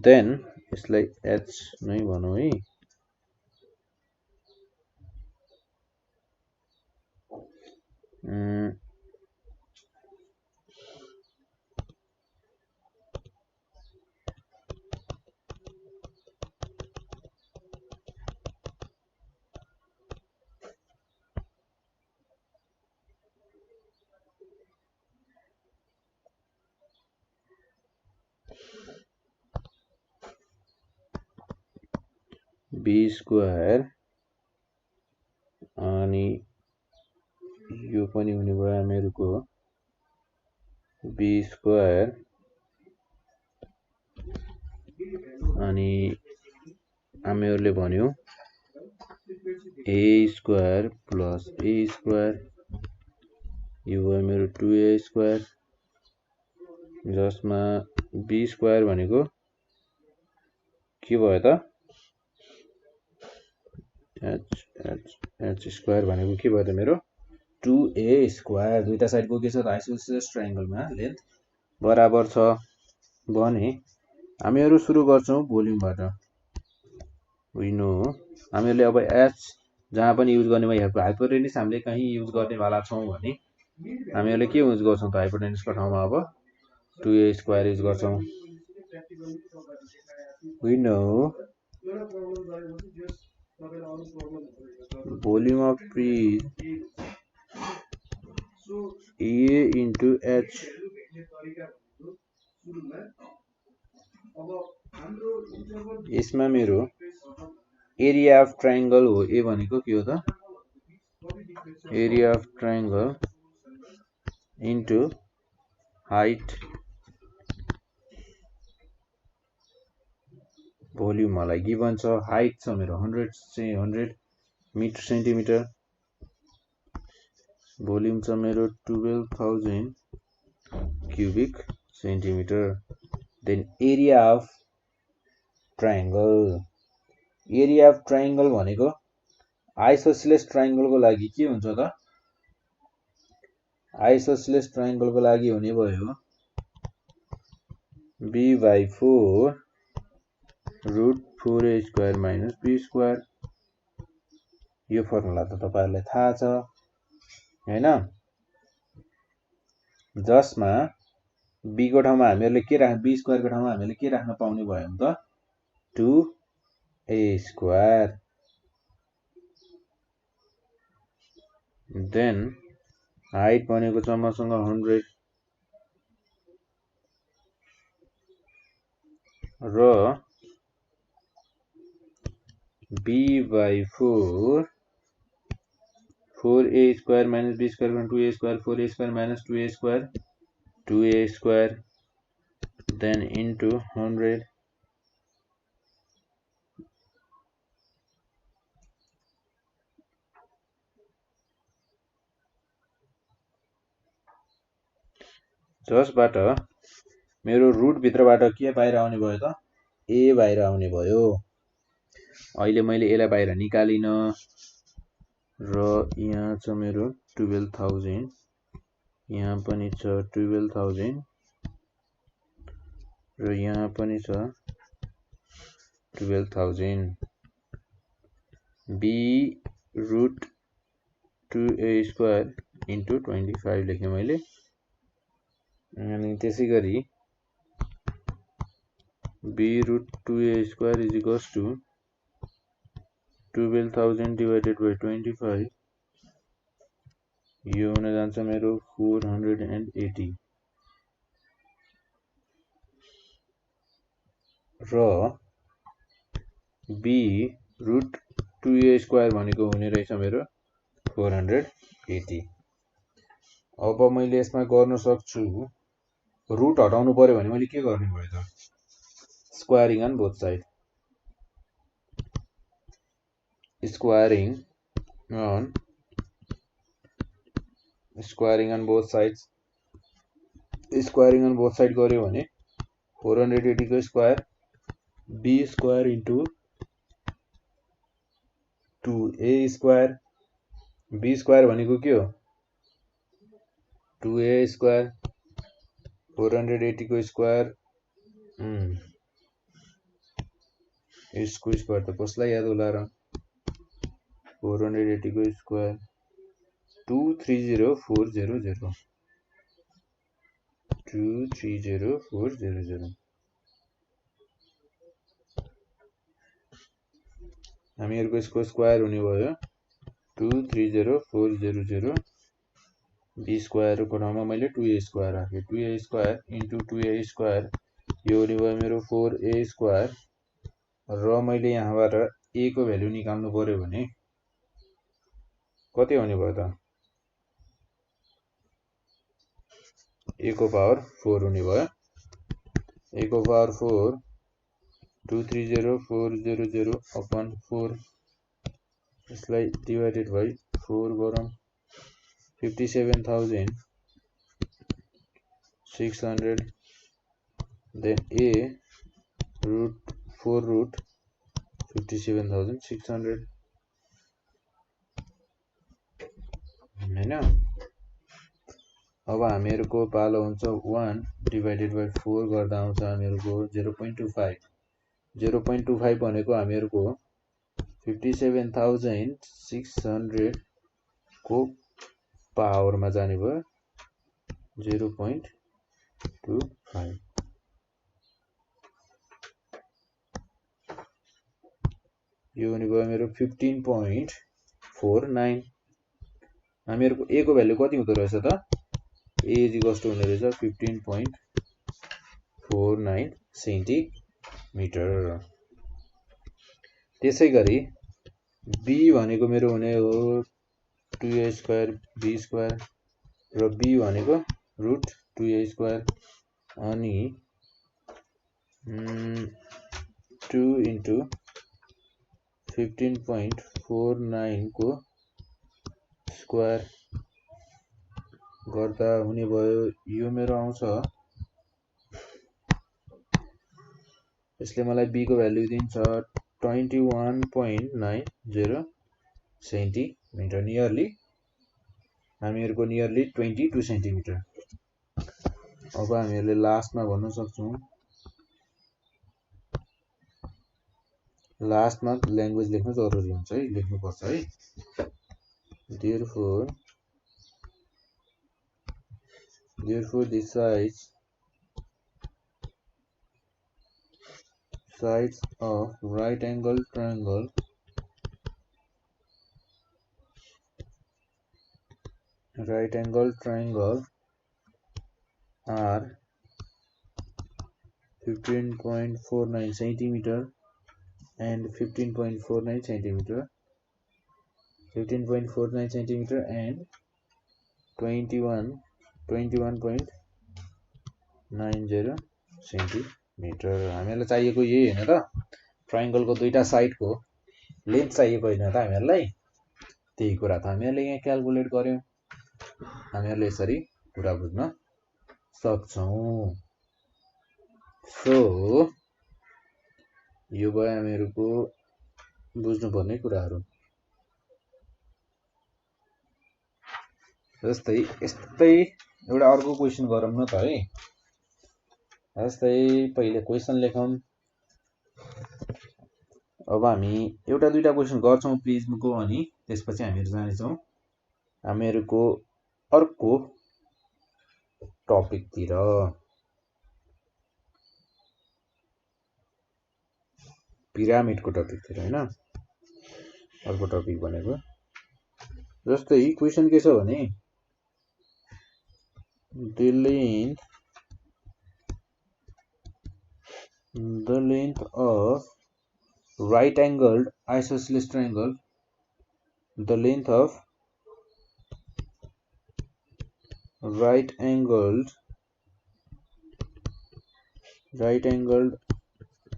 देन यसलाई h नै भनौं है। b स्क्वायर अनि यो पनि हुने भयो हामीहरुको b स्क्वायर अनि हामीहरुले भन्यो a square plus a square, यो भयो मेरो 2a स्क्वायर, जसमा b स्क्वायर भनेको के भयो त, h स्क्वायर भनेको के भयो त मेरो 2a स्क्वायर। दुईटा साइडको के छ त आइसोसेलेस ट्रायंगलमा लेन्थ बराबर छ भने हामीहरु सुरु गर्छौं भोल्युमबाट। वी नो हामीहरुले अब h जहाँ पनि युज गर्ने भयो, हाइपोटेन्युस हामीले कहीं युज गर्ने वाला छौं भने हामीहरुले के युज गर्छौं त, हाइपोटेन्युसको ठाउँमा अब 2a स्क्वायर युज गर्छौं। We know volume of P A into H। यसमा मेरो एरिया अफ ट्रायंगल हो, ए भनेको के हो त, area of triangle into height volume मलाई गिभन छ। हाइट छ मेरो 100 मिटर सेन्टिमिटर, भोल्युम छ मेरो 12,000 cubic centimetre. Then area of triangle भनेको आइसोसेलेस ट्रायंगलको लागि के हुन्छ त, आइसोसेलेस ट्रायंगलको लागि हुने भयो b/4 √4a square minus b square. यो फर्मुला त तपाईहरुलाई थाहा छ हैन, जसमा b को ठाउँमा हामीहरूले के राख्नु, b स्क्वायर को ठाउँमा हामीले के राख्न पाउने भयो भने त 2a स्क्वायर। देन हाइट भनेको छ मसँग 100 र b by 4 4a square minus b square from 2a square 4a square minus 2a square 2a square then into 100 जसबाट मेरो रुट भित्रबाट के बाहिर आउने भयो त a बाहिर आउने भयो। अहिले मैले यसलाई बाहिर निकालिन र यहाँ छ मेरो 12,000 यहाँ पनि छ 12,000 र यहाँ पनि छ 12,000 b root 2a square into 25 लेखेँ मैले। अनि त्यसै गरी b root 2a square is equals to 12,000 divided by 25 यो हुन जान्छ मेरो 480 र b root 2a square भनेको हुने रहेछ मेरो 480। अब मैले यसमा गर्न सक्छु, रुट हटाउनु पर्यो भने मैले के गर्ने भयो त, squaring on both side, squaring on both sides. Squaring on both side गर्यो भने 480 को square b square into 2a square, b square भनेको के हो 2a स्क्वायर 480 को स्क्वायर यसको स्क्वायर त कसलाई याद होला र 480 को स्क्वायर 230400 230400 हामीहरुको यसको स्क्वायर हुने भयो 230400 b स्क्वायर को ठाउँमा मैले 2a स्क्वायर राखे 2a square into 2a square यो हुने भयो मेरो 4a स्क्वायर र मैले यहाँबाट a को भ्यालु निकाल्नु पर्यो भने कति हुने भयो त a को पावर 4 हुने भयो। a को पावर 4 230400 upon 4 यसलाई डिवाइडेड बाइ 4 गरौँ 57,600 then a root 4 root 57,600 हैन। अब हामीहरुको पालो हुन्छ 1 डिवाइडेड बाइ 4 गर्दा आउँछ हामीहरुको 0.25 0.25 भनेको हामीहरुको 57,600 को पावरमा जाने भयो 0.25 यो हुने भयो मेरो 15.49 हामीहरुको a को भ्यालु कति हुँदो रहेछ त a इज इक्वल्स टु हुने रहेछ 15.49 सेन्टिमिटर। त्यसै गरी b भनेको मेरो हुने हो 2a स्क्वायर b स्क्वायर र b भनेको रुट 2a स्क्वायर अनि 2 इन्टु 15.49 को स्क्वायर गर्दा हुने भयो यो मेरो आउँछ यसले मलाई b को भ्यालु दिन्छ 21.90 सेन्टिमिटर नियरली हामीहरुको नियरली 22 सेन्टिमिटर। अब हामीहरुले लास्टमा भन्न सक्छौं लास्टमा ल्याङ्ग्वेज लेख्नु जरुरी हुन्छ है लेख्नु पर्छ है therefore the size sides of right angle triangle are 15.49 centimeter and 15.49 centimeter, 15.49 centimeter and 21.90 centimetre. हामीलाई चाहिएको यही हैन त, ट्रायंगलको दुईटा साइडको लेन्थ चाहिएको हैन त हामीलाई, त्यही कुरा त हामीहरूले यहाँ क्याल्कुलेट गर्यौं। हामीहरूले यसरी कुरा बुझ्न सक्छौं। सो यो भयो हामीहरूको बुझ्नुपर्ने कुराहरू। जस्तै यस्तै एउटा अर्को क्वेशन गरौँ न त है। जस्तै पहिले क्वेशन लेखौँ। अब हामी एउटा दुईटा क्वेशन गर्छौं प्रिज्मको, अनि त्यसपछि हामीहरू जानेछौं हामीहरूको अर्को टपिकतिर। पिरामिडको टपिकतिर हैन, अर्को टपिक भनेको। जस्तै क्वेशन के छ भने the length of right angled isosceles triangle, the length of right angled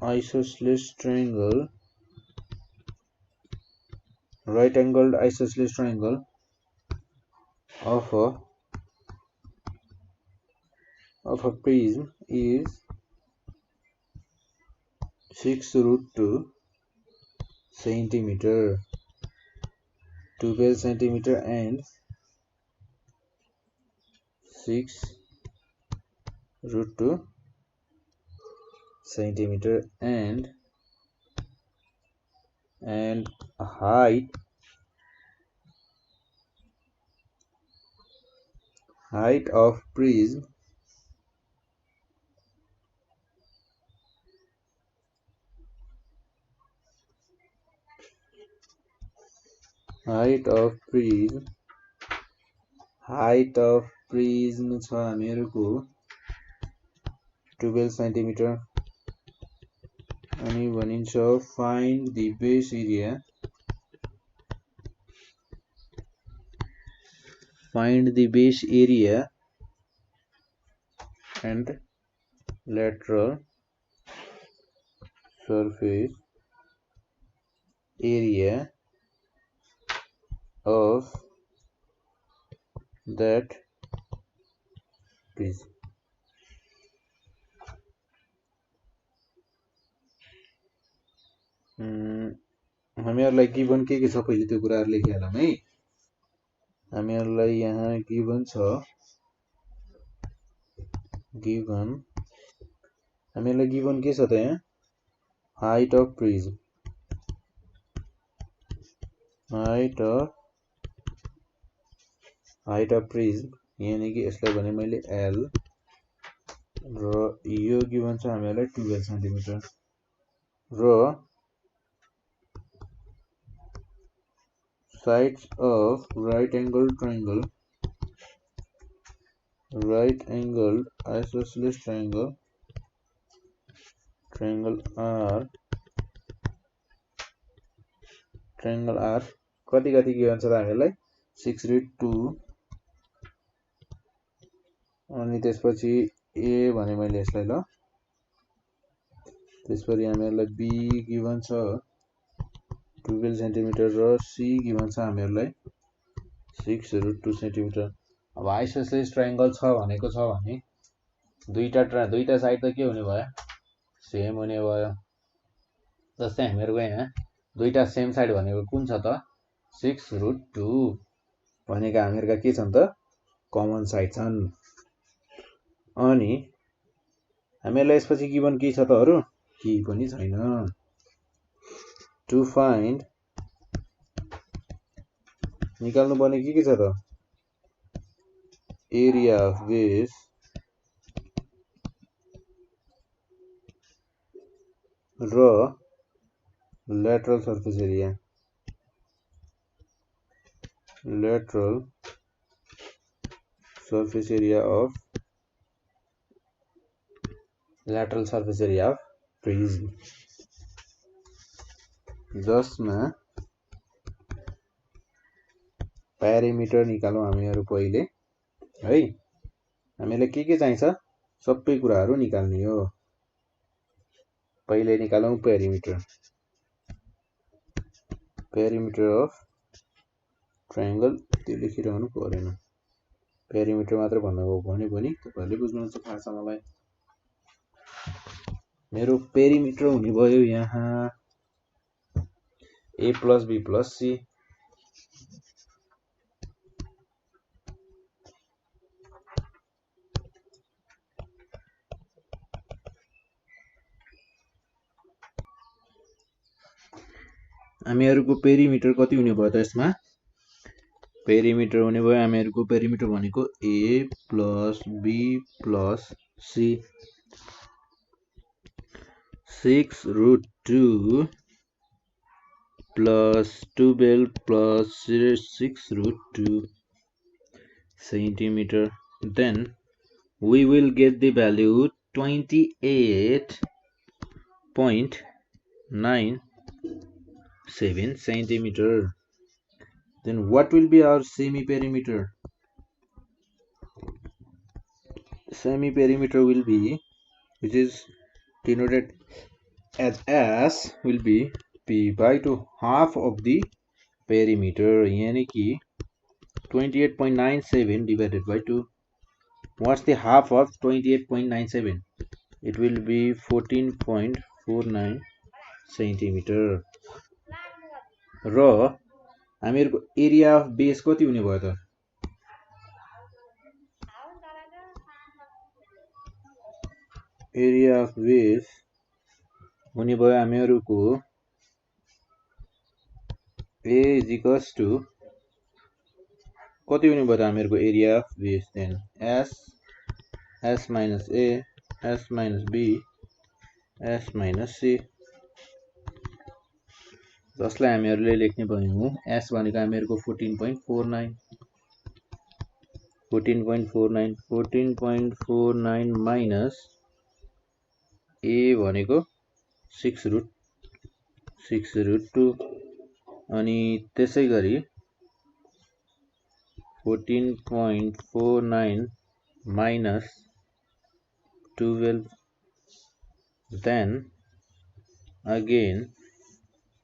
isosceles triangle of a prism is 6√2 centimeter, 12 centimeter and 6√2 centimeter and height of prism छ हामीहरूको 12 सेन्टिमिटर। अनि भनिन्छ find the base area and lateral surface area of that prism। हामीहरूलाई given के छ पहिले त्यो कुराहरु लेखिहालौं है। हामीहरूलाई यहाँ गिभन छ, हामीहरूलाई गिभन के छ त यहाँ height of prism यानी कि यसलाई भने मैले L र यो गिभन छ हामीलाई 12 सेन्टिमिटर र sides of right angled isosceles triangle are कति गिभन छ त हामीलाई 6√2 अनि त्यसपछि A भने मैले यसलाई ल, त्यसपछि हामीलाई B गिभन छ 12 सेन्टिमिटर र C गिभन छ हामीलाई 6√2 सेन्टिमिटर। अब आइसोसेलेस ट्रायंगल छ भनेको छ भने दुईटा साइड त के हुने भयो, सेम हुने भयो। जस्तै हामीहरुको यहाँ दुईटा सेम साइड भनेको कुन छ त 6√2 भनेको हामीहरुका के छन् त कमन साइड छन्। अनि हामीलाई यसपछि गिभन के छ त अरु केही पनि छैन। टु फाइन्ड निकाल्नु पर्ने के छ त एरिया अफ बेस र lateral surface area of prism, जसमा प्यारामिटर निकालौं हामीहरु पहिले है। हामीलाई के चाहिन्छ सबै कुराहरु निकाल्ने हो। पहिले निकालौं प्यारामिटर अफ ट्रायंगल, त्यो लेखिरहनु परेन, प्यारामिटर मात्र भन्नुभयो भने पनि तपाईहरुले बुझ्नुहुन्छ, थाहा छ मलाई। मेरो पेरिमिटर हुने भयो यहाँ a plus b plus c, हामीहरुको पेरिमिटर कति हुने भयो त यसमा? पेरिमिटर हुने भयो हामीहरुको पेरिमिटर भनेको a plus b plus c, 6√2 plus 12 plus 6√2 centimeter. Then we will get the value 28.97 centimeter. Then what will be our semi-perimeter? Semi-perimeter will be, which is denoted as S, will be P by 2, half of the perimeter, यानी कि 28.97 divided by 2. What's the half of 28.97? It will be 14.49 centimeter. र हामीहरुको area of base कति हुने भयो त? Area of base हुने भयो हामीहरुको a is equals to कति हुने भयो त हामीहरुको area of base? Then s minus a, s minus b, s minus c, जसलाई हामीहरुले लेख्ने भयौं s भनेको हामीहरुको 14.49 minus a भनेको 6√2 अनि त्यसैगरी 14.49 minus 12, then again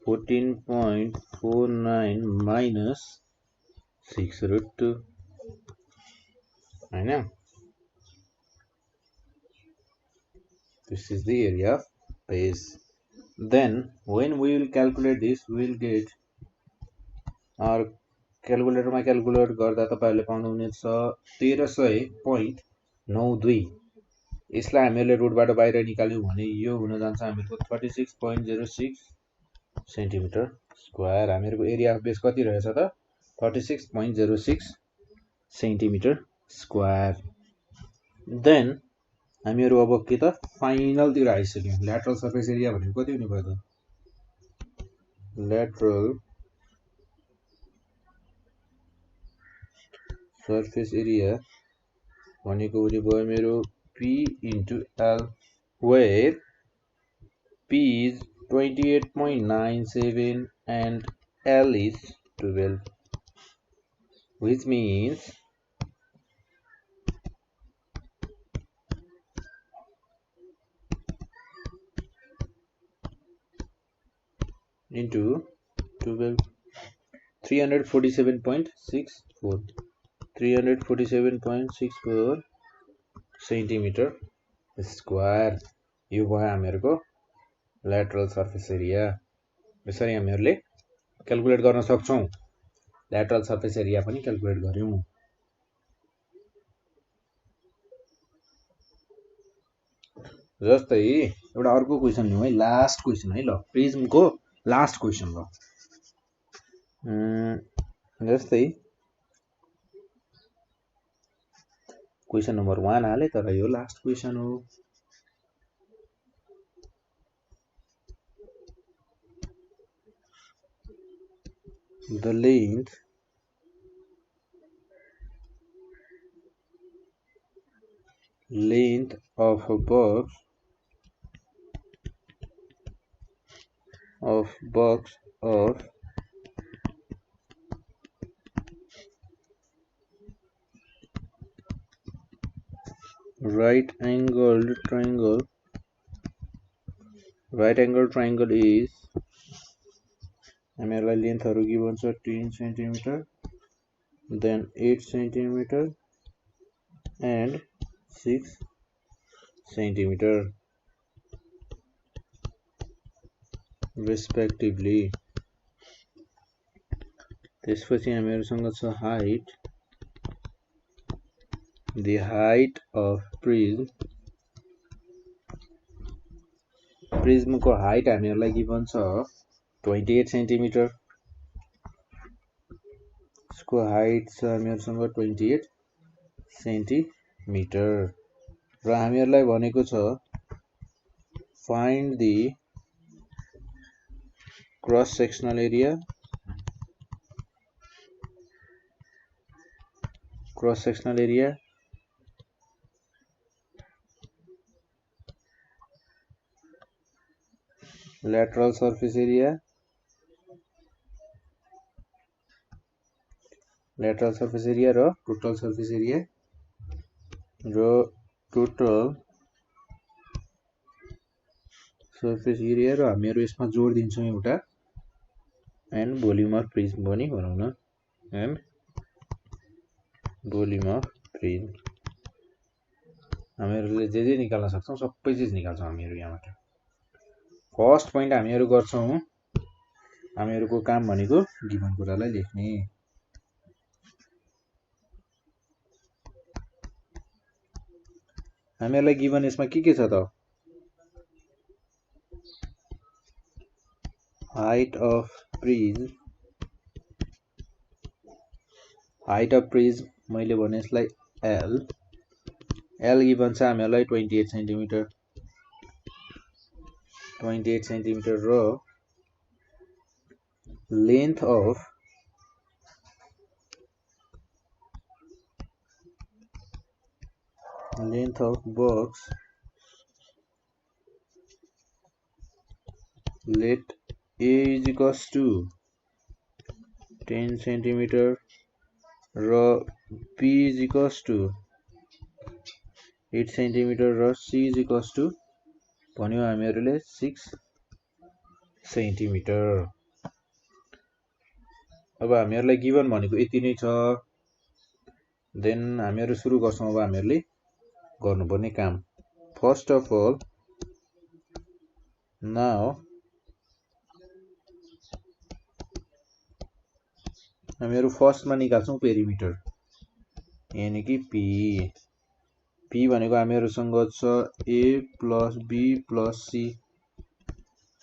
14.49 minus 6√2, हैन? This is the area of base. Then when we will calculate this, we will get our calculator मा calculate गर्दा तपाईहरुले पाउनुहुनेछ 1300.92। यसलाई हामीले रुटबाट बाहिर निकाल्यौं भने यो हुन जान्छ हामीहरुको 36.06 सेन्टिमिटर स्क्वायर। हामीहरुको एरिया अफ बेस कति रहेछ त? 36.06 सेन्टिमिटर स्क्वायर। देन हामीहरु अब के त फाइनल तिर आइसक्यौं। ल्याटरल सरफेस एरिया भनेको कति हुने भयो त? ल्याटरल सरफेस एरिया भनेको हुने भयो मेरो P into L, where P is 28.97 and L is 12, which means into 12, 347.64 centimetre square. यो भयो हामीहरुको ल्याटरल सरफेस एरिया। यसरी हामीहरुले क्याल्कुलेट गर्न सक्छौं। ल्याटरल सरफेस एरिया पनि क्याल्कुलेट गर्यौं। जस्तै एउटा अर्को क्वेशन लिउँ है, लास्ट क्वेशन है ल, प्रिज्मको लास्ट क्वेशन ल। जस्तै क्वेशन नम्बर 1 हाले, तर यो लास्ट क्वेशन हो। the length of a box of right angled triangle is हामीहरूलाई लेन्थहरु गिभन छ 10 centimetre then 8 centimetre and 6 centimetre respectively. त्यसपछि हामीहरुसँग छ height. The height of prism को height हामीहरुलाई गिभन छ 28 सेन्टिमिटर. यसको height छ हामीहरुसँग 28 सेन्टिमिटर र हामीहरुलाई भनेको छ find the cross sectional area lateral surface area र total surface area र हामीहरु यसमा जोड दिन्छौं एउटा and volume of prism पनि भनौं न and volume of prism हामीहरुले जे निकाल्न सक्छौं सबै चीज निकाल्छौं हामीहरु यहाँबाट. फर्स्ट पॉइंट हामीहरु गर्छौं हामीहरुको काम भनेको गिभन कुरालाई लेख्ने. हामीहरुलाई गिभन यसमा के छ त height of prism मैले भने यसलाई L गिभन छ हामीहरुलाई 28 सेन्टिमिटर र length of box let A is equals to 10 centimetre र B is equals to 8 centimetre र C is equals to भन्यो हामीहरुले 6 सेन्टिमिटर. अब हामीहरुलाई गिभन भनेको यति नै छ. देन हामीहरु सुरु गर्छौं अब हामीहरुले गर्नुपर्ने काम. फर्स्ट अफ अल नाउ हामीहरु फर्स्टमा निकाल्छौं पेरिमिटर यानी कि P भनेको हामीहरुसँग छ A plus B plus C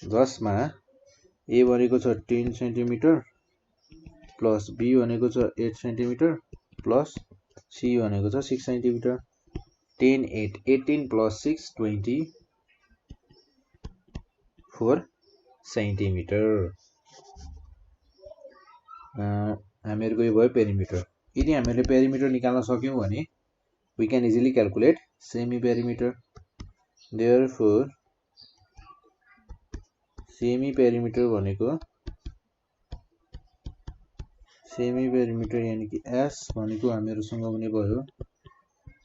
जसमा A भनेको छ 10 सेन्टिमिटर प्लस B भनेको छ 8 सेन्टिमिटर प्लस C भनेको छ 6 सेन्टिमिटर. 10 8 18 plus 6 24 centimetre. हामीहरुको यो भयो पेरिमिटर. यदि हामीले पेरिमिटर निकाल्न सक्यौं भने we can easily calculate semi perimeter. Therefore semi perimeter यानी कि S भनेको हामीहरुसँग हुने भयो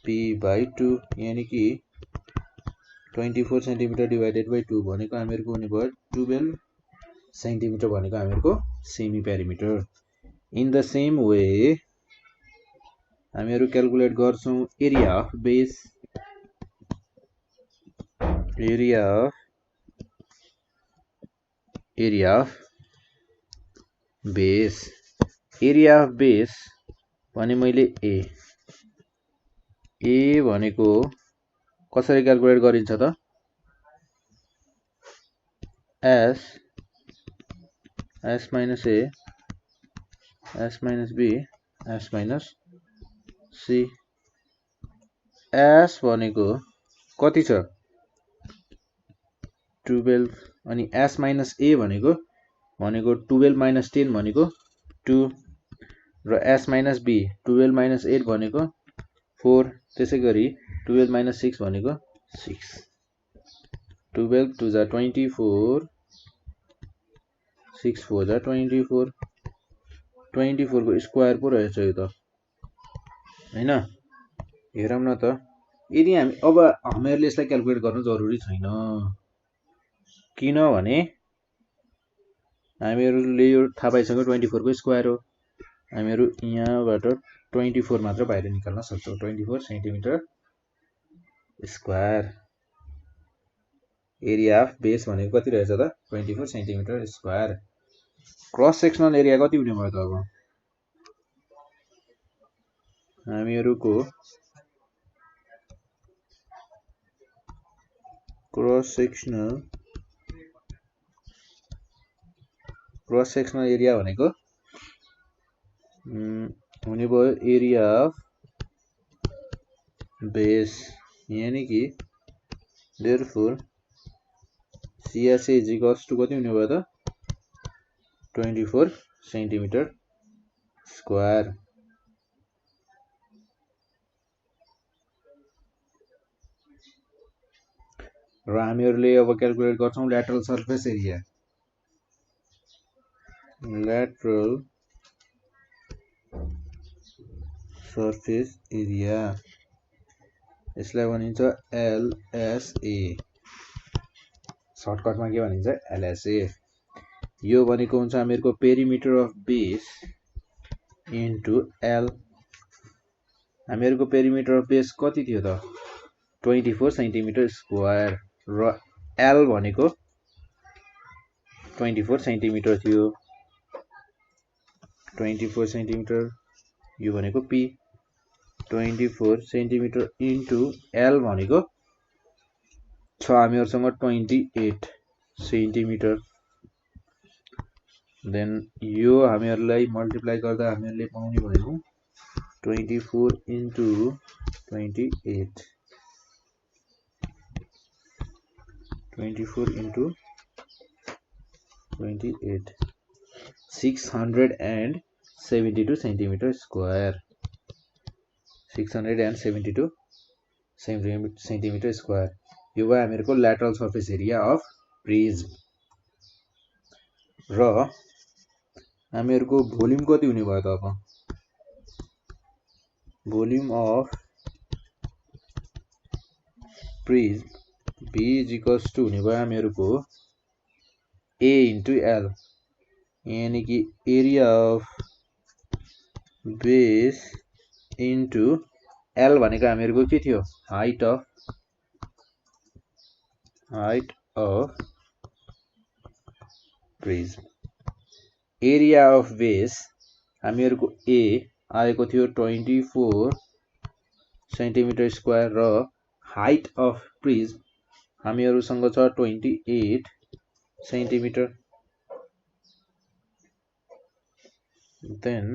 P/2 यानी कि 24 सेन्टिमिटर डिवाइडेड बाइ 2 भनेको हामीहरुको हुने भयो 12 सेन्टिमिटर भनेको हामीहरुको semi perimeter. In the same way हामीहरु क्याल्कुलेट गर्छौं area of base. Area of base भने मैले A भनेको कसरी क्याल्कुलेट गरिन्छ त S minus A S minus B S minus C. S भनेको कति छ 12 अनि S minus A भनेको 12 minus 10 भनेको 2 र s माइनस b 12 माइनस 8 भनेको 4 त्यसै गरी 12 माइनस 6 भनेको 6 12 2 जा 24 6 4 जा 24 24 को स्क्वायर पो रहेछ यो त हैन हेरौँ न त यदि हामी अब हामीहरूले यसलाई क्याल्कुलेट गर्न जरुरी छैन किनभने हामीहरूले यो थाहा पाइसक्यो 24 को स्क्वायर हो हामीहरू यहाँबाट 24 मात्र बाहिर निकाल्न सक्छौं 24 centimetre square area of base भनेको कति रहेछ त 24 centimetre square cross sectional area कति हुने भयो त अब हामीहरूको क्रस सेक्सनल एरिया भनेको हुने भयो एरिया अफ बेस यानी कि therefore CSA is equals to कति हुने भयो त 24 सेन्टिमिटर स्क्वायर र हामीहरूले अब क्याल्कुलेट गर्छौं lateral surface area lateral surface area यसलाई भनिन्छ LSA सर्टकटमा के भनिन्छ LSA यो भनेको हुन्छ हामीहरुको perimeter of base into L हामीहरुको पेरिमिटर अफ बेस कति थियो त 24 सेन्टिमिटर स्क्वायर र L भनेको 24 सेन्टिमिटर थियो 24 सेन्टिमिटर यो भनेको P 24 सेन्टिमिटर इन्टु L भनेको छ हामीहरुसँग 28 सेन्टिमिटर देन यो हामीहरुलाई मल्टिप्लाई गर्दा हामीहरुले पाउने भनेको 24 into 28 24 into 28 672 centimetre square 672 centimetre square यो भयो हामीहरुको lateral surface area of prism र हामीहरुको भोल्युम कति हुने भयो त अब volume of prism V is equals to हुने भयो हामीहरुको A into L यानी कि area of base into L भनेको हामीहरुको के थियो height of prism area of base हामीहरुको A आएको थियो 24 सेन्टिमिटर स्क्वायर र हाइट अफ प्रिज्म हामीहरुसँग छ 28 सेन्टिमिटर देन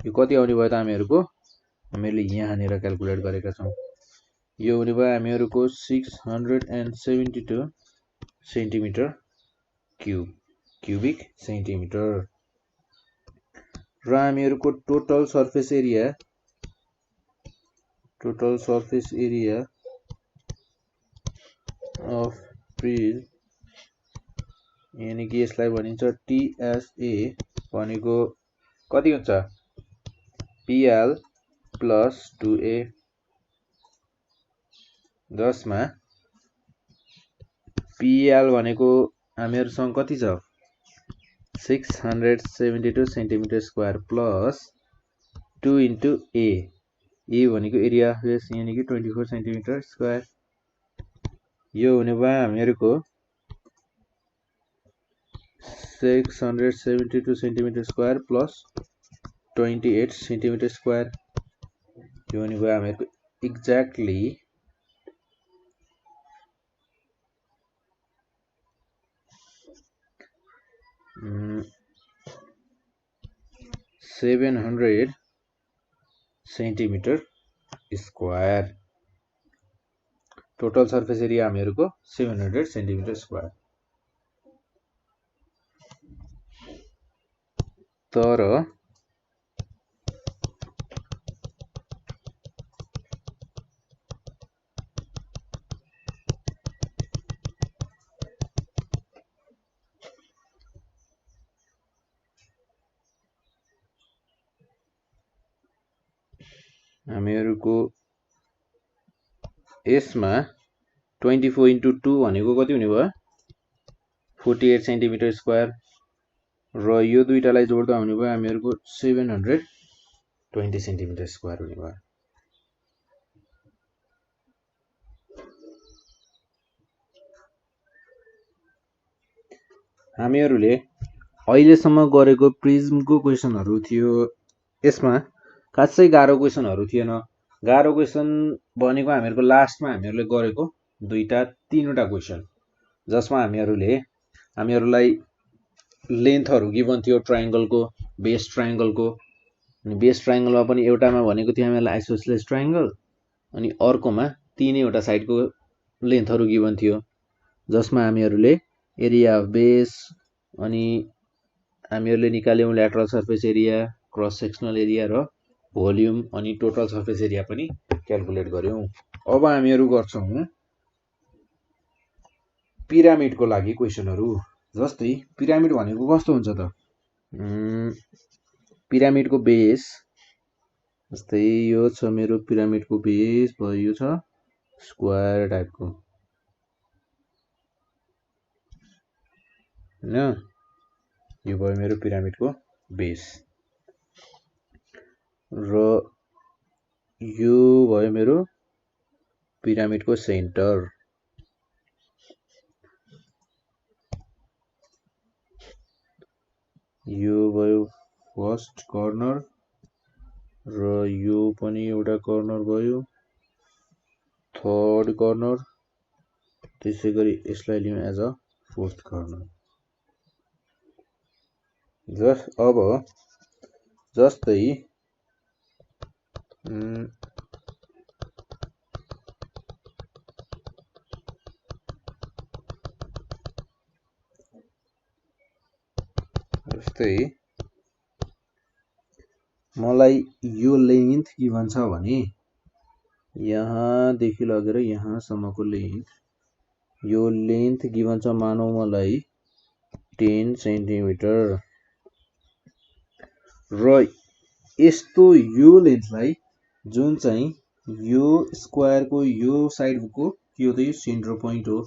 यो कति आउने भयो त हामीहरुको हामीले यहाँनेर क्याल्कुलेट गरेका छौं यो हुने भयो हामीहरुको 672 सेन्टिमिटर क्युबिक सेन्टिमिटर र हामीहरुको total surface area of prism यानी कि यसलाई भनिन्छ TSA भनेको कति हुन्छ PL plus 2A जसमा PL भनेको हामीहरुसँग कति छ 672 centimetre square plus 2 into A भनेको एरिया अफ बेस यानी कि 24 सेन्टिमिटर स्क्वायर यो हुने भयो हामीहरुको 672 centimetre square plus 28 centimetre square यो हुने भयो हामीहरुको exactly 700 centimetre square total surface area हामीहरूको 700 सेन्टिमिटर स्क्वायर। तर हामीहरूको यसमा 24 into 2 भनेको कति हुने भयो 48 सेन्टिमिटर स्क्वायर र यो दुईटालाई जोड्दा हुने भयो हामीहरूको 720 सेन्टिमिटर स्क्वायर हुने भयो। हामीहरूले अहिलेसम्म गरेको प्रिज्मको क्वेसनहरू थियो, यसमा खासै गाह्रो क्वेसनहरू थिएन। गाह्रो क्वेसन भनेको हामीहरूको लास्टमा हामीहरूले गरेको 2-3वटा क्वेसन, जसमा हामीहरूलाई लेन्थहरू गिभन थियो ट्रायङ्गलको, बेस ट्रायङ्गलको। अनि बेस ट्रायङ्गलमा पनि एउटामा भनेको थियो हामीहरूलाई आइसोसेलेस ट्रायङ्गल, अनि अर्कोमा तीनैवटा साइडको लेन्थहरू गिभन थियो, जसमा हामीहरूले एरिया अफ बेस, अनि हामीहरूले निकाल्यौँ lateral surface area, cross sectional area र भोल्युम, अनि टोटल सर्फेस एरिया पनि क्याल्कुलेट गर्यौँ। अब हामीहरू गर्छौँ पिरामिडको लागि क्वेसनहरू। जस्तै पिरामिड भनेको कस्तो हुन्छ त, पिरामिडको बेस, जस्तै यो छ मेरो पिरामिडको बेस भयो, यो छ स्क्वायर टाइपको हैन, यो भयो मेरो पिरामिडको बेस, र यो भयो मेरो पिरामिडको सेन्टर। यो भयो फर्स्ट कर्नर र यो पनि एउटा कर्नर भयो, थर्ड कर्नर, त्यसै गरी यसलाई लियौँ एज अ फोर्थ कर्नर। अब जस्तै मलाई यो लेन्थ गिभन छ भने यहाँदेखि लगेर यहाँसम्मको लेन्थ, यो लेन्थ गिभन छ मानौ मलाई 10 सेन्टिमिटर, र यस्तो यो लेन्थलाई जुन चाहिँ यो स्क्वायरको यो साइडको यो त यो सेन्टर पोइन्ट हो,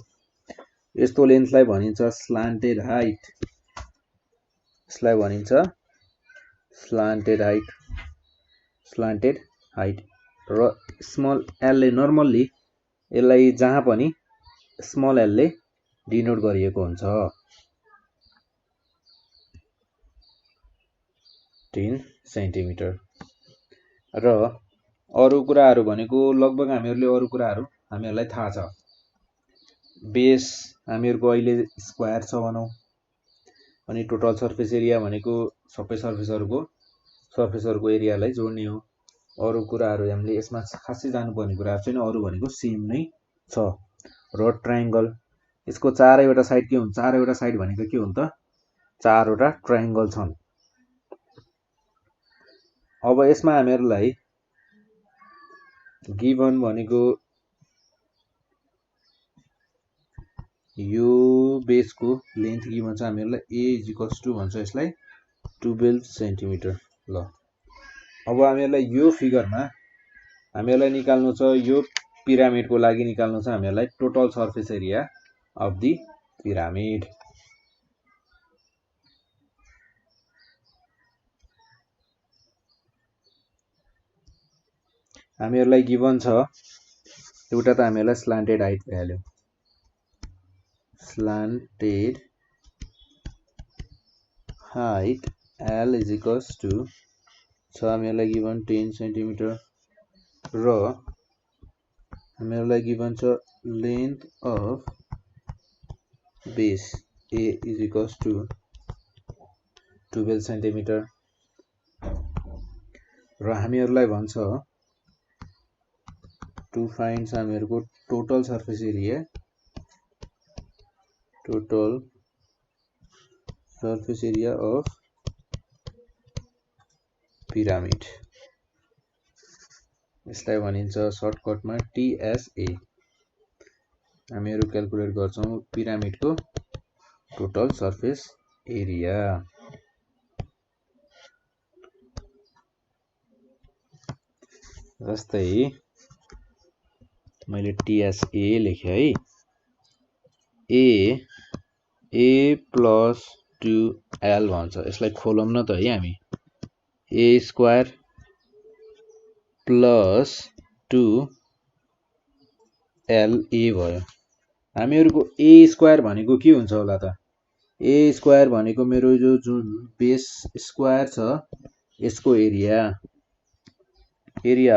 यस्तो लेन्थलाई भनिन्छ स्लान्टेड हाइट। यसलाई भनिन्छ स्लान्टेड हाइट, र स्मल एलले नर्मल्ली यसलाई जहाँ पनि स्मल एलले डिनोट गरिएको हुन्छ 10 सेन्टिमिटर। र अरू कुराहरू भनेको लगभग हामीहरूले अरू कुराहरू हामीहरूलाई थाहा छ। बेस हामीहरूको अहिले स्क्वायर छ भनौँ, अनि टोटल सर्फेस एरिया भनेको सबै सर्फेसहरूको एरियालाई जोड्ने हो। अरू कुराहरू हामीले यसमा खासै जानुपर्ने कुराहरू छैन, अरू भनेको सेम नै छ। र ट्रायङ्गल, यसको चारैवटा साइड के हुन्छ, चारैवटा साइड भनेको के हो त, चारवटा ट्रायङ्गल छन्। अब यसमा हामीहरूलाई गिभन भनेको यो बेसको लेन्थ गिभन छ हामीहरूलाई a = भन्छ यसलाई 12 सेन्टिमिटर। ल अब हामीहरूलाई यो फिगरमा हामीहरूलाई निकाल्नु छ, यो पिरामिडको लागि निकाल्नु छ हामीहरूलाई total surface area of the pyramid. हामीहरूलाई गिभन छ एउटा त हामीहरूलाई स्लान्टेड हाइट भ्याल्यु, स्लान्टेड हाइट L = छ हामीहरूलाई गिभन 10 सेन्टिमिटर, र हामीहरूलाई गिभन छ length of base A = 12 centimetre, र हामीहरूलाई भन्छ टु फाइन्ड हामीहरुको total surface area of pyramid. यसलाई भनिन्छ सर्टकटमा TSA। हामीहरु क्याल्कुलेट गर्छौं पिरामिडको टोटल सर्फेस एरिया। जस्तै मैले TSA लेखे है, A प्लस 2L भन्छ। यसलाई खोलौं न त है हामी। A स्क्वायर प्लस 2LA भयो। हामीहरुको A स्क्वायर भनेको के हुन्छ होला त? A स्क्वायर भनेको मेरो जुन बेस स्क्वायर छ यसको एरिया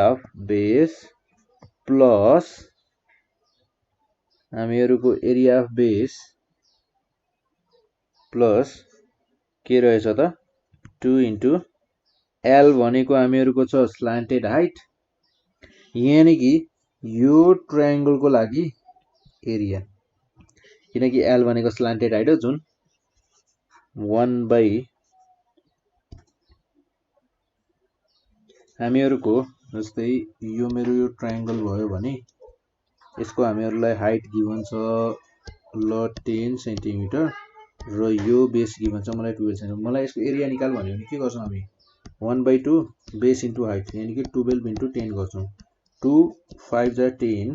अफ बेस प्लस हामीहरुको एरिया अफ बेस प्लस के रहेछ त 2 इन्टु L भनेको हामीहरुको छ स्लान्टेड हाइट, यानी कि यो ट्रायंगलको लागि एरिया, किनकि L भनेको स्लान्टेड हाइट हो जुन 1 बाइ हामीहरुको जस्तै यो मेरो यो ट्रायंगल भयो भने यसको हामीहरुलाई हाइट गिवन छ ल 10 सेन्टिमिटर र यो बेस गिवन छ मलाई 12 सेन्टिमिटर। मलाई यसको एरिया निकाल भन्यो भने के गर्छौं हामी 1/2 बेस इन्टु हाइट, यानी कि 12 इन्टु 10 गर्छौं। 2 5 जा 10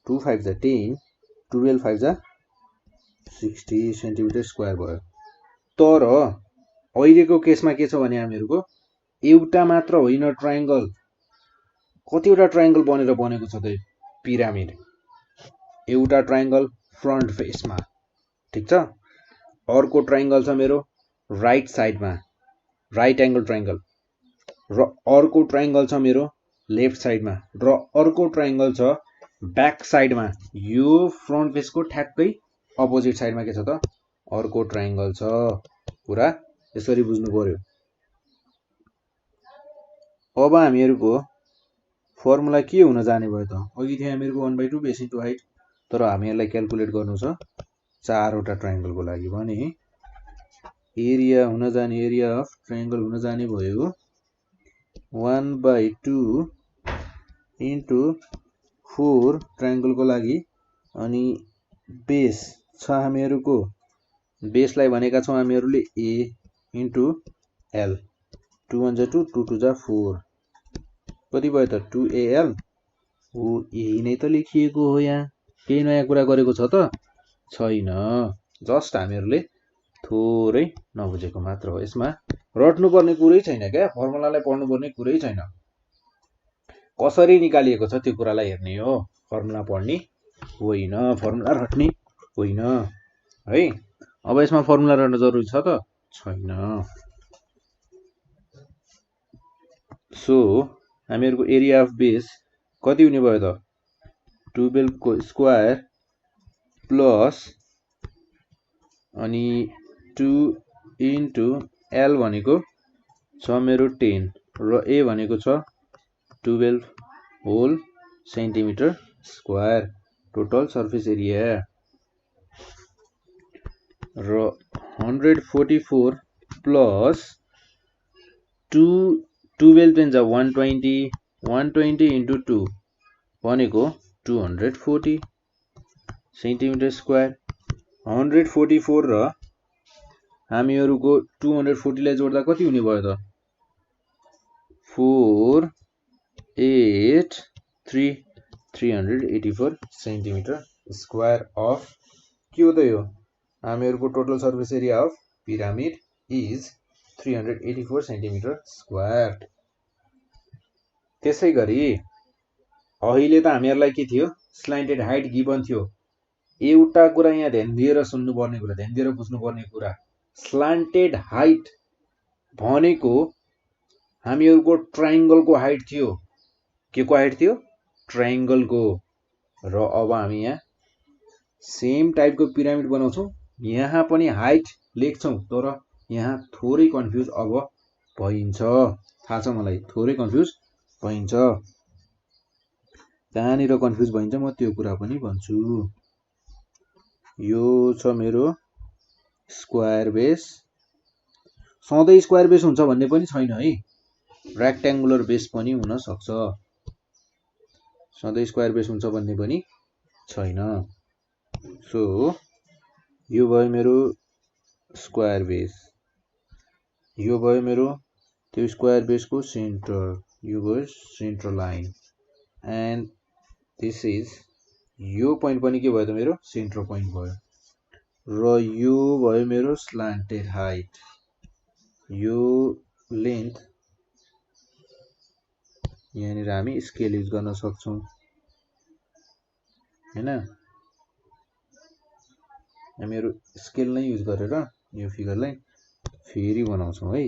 12 5 जा 60 सेन्टिमिटर स्क्वायर भयो। तर अहिलेको केसमा के छ भने हामीहरुको एउटा मात्र होइन ट्रायंगल, कतिवटा ट्रायंगल बनेर बनेको छ त पिरामिड। एउटा ट्रायंगल फ्रन्ट फेसमा, ठीक छ, अर्को ट्रायंगल छ मेरो राइट साइडमा राइट एंगल ट्रायंगल, र अर्को ट्रायंगल छ मेरो लेफ्ट साइडमा, र अर्को ट्रायंगल छ ब्याक साइडमा। यो फ्रन्ट फेसको ठ्याक्कै अपोजिट साइडमा के छ त अर्को ट्रायंगल छ। कुरा यसरी बुझ्नु पर्यो। अब हामीहरुको फर्मुला के हुन जाने भयो त? अघि थियो हामीहरुको 1/2 बेस इन्टु हाइट, तर हामीहरुलाई क्याल्कुलेट गर्नु छ चारवटा ट्रायंगलको लागि भने एरिया हुन जाने एरिया अफ ट्रायंगल हुन जाने भयो 1/2 इन्टु 4 ट्रायंगलको लागि, अनि बेस छ हामीहरुको बेसलाई भनेका छौं हामीहरुले A इन्टु L। 2 1 जा 2 2 2 जा 4 कति भयो त 2AL हो। यही नै त लेखिएको हो। यहाँ केही नयाँ कुरा गरेको छ त छैन, जस्ट हामीहरुले थोरै नबुझेको मात्र हो। यसमा रट्नु पर्ने कुरै छैन क्या, फर्मुलालाई पढ्नु पर्ने कुरै छैन। कसरी निकालिएको छ त्यो कुरालाई हेर्ने हो, फर्मुला पढ्ने होइन, फर्मुला रट्ने होइन है। अब यसमा फर्मुला रट्न जरुरी छ त छैन। सो हामीहरुको एरिया अफ बेस कति हुने भयो त 12 को स्क्वायर प्लस अनि 2 इन्टु L भनेको छ मेरो 10 र A भनेको छ 12 whole centimetre square total surface area, र 144 प्लस 12 10 जा 120 इन्टु 2 भनेको 240 सेन्टिमिटर स्क्वायर। 144 र हामीहरुको 240 लाई जोड्दा कति हुने भयो त 384 सेन्टिमिटर स्क्वायर अफ के हो त यो हामीहरुको total surface area of pyramid is 384 centimetre square. त्यसै गरी अहिले त हामीहरुलाई के थियो स्लान्टेड हाइट गिवन थियो। एउटा कुरा यहाँ ध्यान दिएर सुन्नु पर्ने कुरा, ध्यान दिएर बुझ्नु पर्ने कुरा, स्लान्टेड हाइट भनेको हामीहरुको ट्रायंगलको हाइट थियो। के को हाइट थियो ट्रायंगलको। र अब हामी यहाँ सेम टाइपको पिरामिड बनाउँछौं, यहाँ पनि हाइट लेख्छौं, तर यहाँ थोरै कन्फ्युज अब भइन्छ, थाहा छ मलाई थोरै कन्फ्युज भइन्छ। कहाँनिर कन्फ्युज भइन्छ म त्यो कुरा पनि भन्छु। यो छ मेरो स्क्वायर बेस। सधैँ स्क्वायर बेस हुन्छ भन्ने पनि छैन है, रेक्ट्याङ्गुलर बेस पनि हुन सक्छ। सधैँ स्क्वायर बेस हुन्छ भन्ने पनि छैन। सो यो भयो मेरो स्क्वायर बेस, यो भयो मेरो त्यो स्क्वायर बेसको सेन्टर, यो भयो centre line, and this is यो पोइन्ट पनि के भयो त मेरो सेन्टर पोइन्ट भयो, र यो भयो मेरो स्लान्टेड हाइट। यो लेन्थ यहाँनिर हामी स्केल युज गर्न सक्छौँ हैन। हामीहरू स्केल नै युज गरेर यो फिगरलाई फेरि बनाउँछौँ है।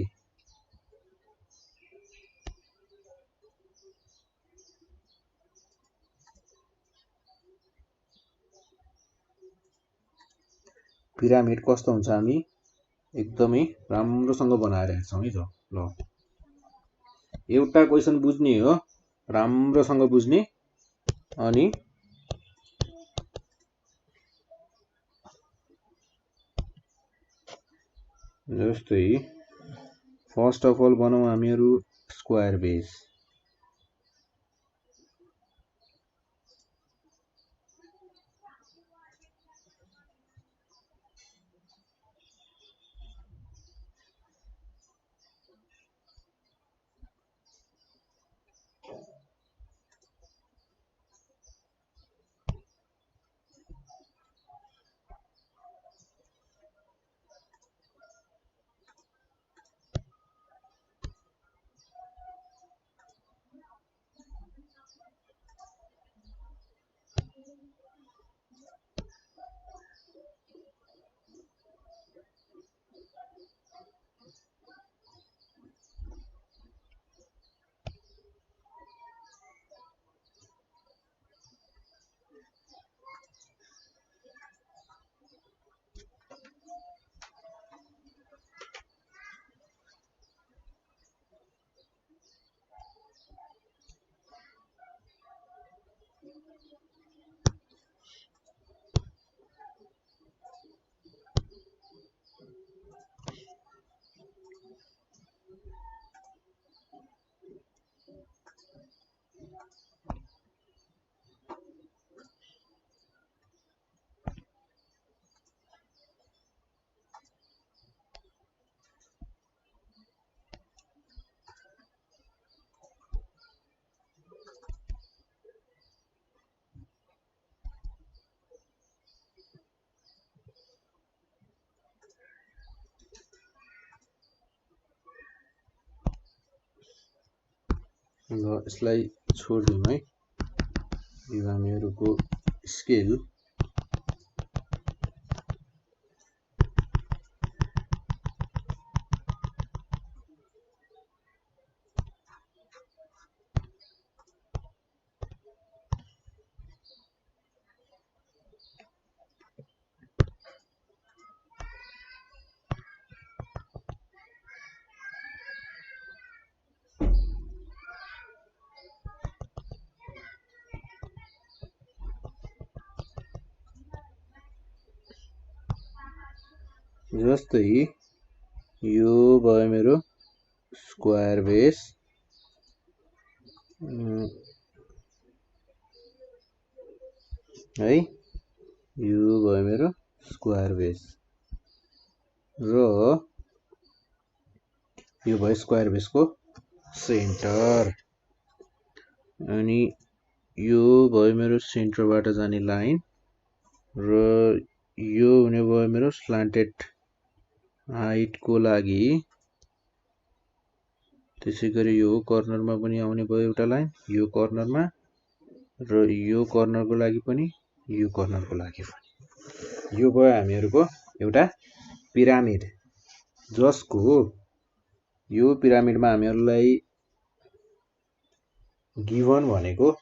पिरामिड कस्तो हुन्छ हामी एकदमै राम्रोसँग बनाएर हेर्छौँ है त। ल एउटा क्वेसन बुझ्ने हो, राम्रोसँग बुझ्ने, अनि जस्तै फर्स्ट अफ अल बनाऊ हामीहरू स्क्वायर बेस। ल यसलाई छोडिदिउँ है। यो हामीहरूको स्केल जस्तै यो भयो मेरो स्क्वायर बेस, है यो भयो मेरो स्क्वायर बेस, र यो भयो स्क्वायर बेसको सेन्टर, अनि यो भयो मेरो सेन्टरबाट जाने लाइन, र यो हुने भयो मेरो स्लान्टेड हाइटको लागि। त्यसै गरी यो कर्नरमा पनि आउने भयो एउटा लाइन, यो कर्नरमा, र यो कर्नरको लागि पनि, यो कर्नरको लागि पनि। यो भयो हामीहरूको एउटा पिरामिड, जसको यो पिरामिडमा हामीहरूलाई गिभन भनेको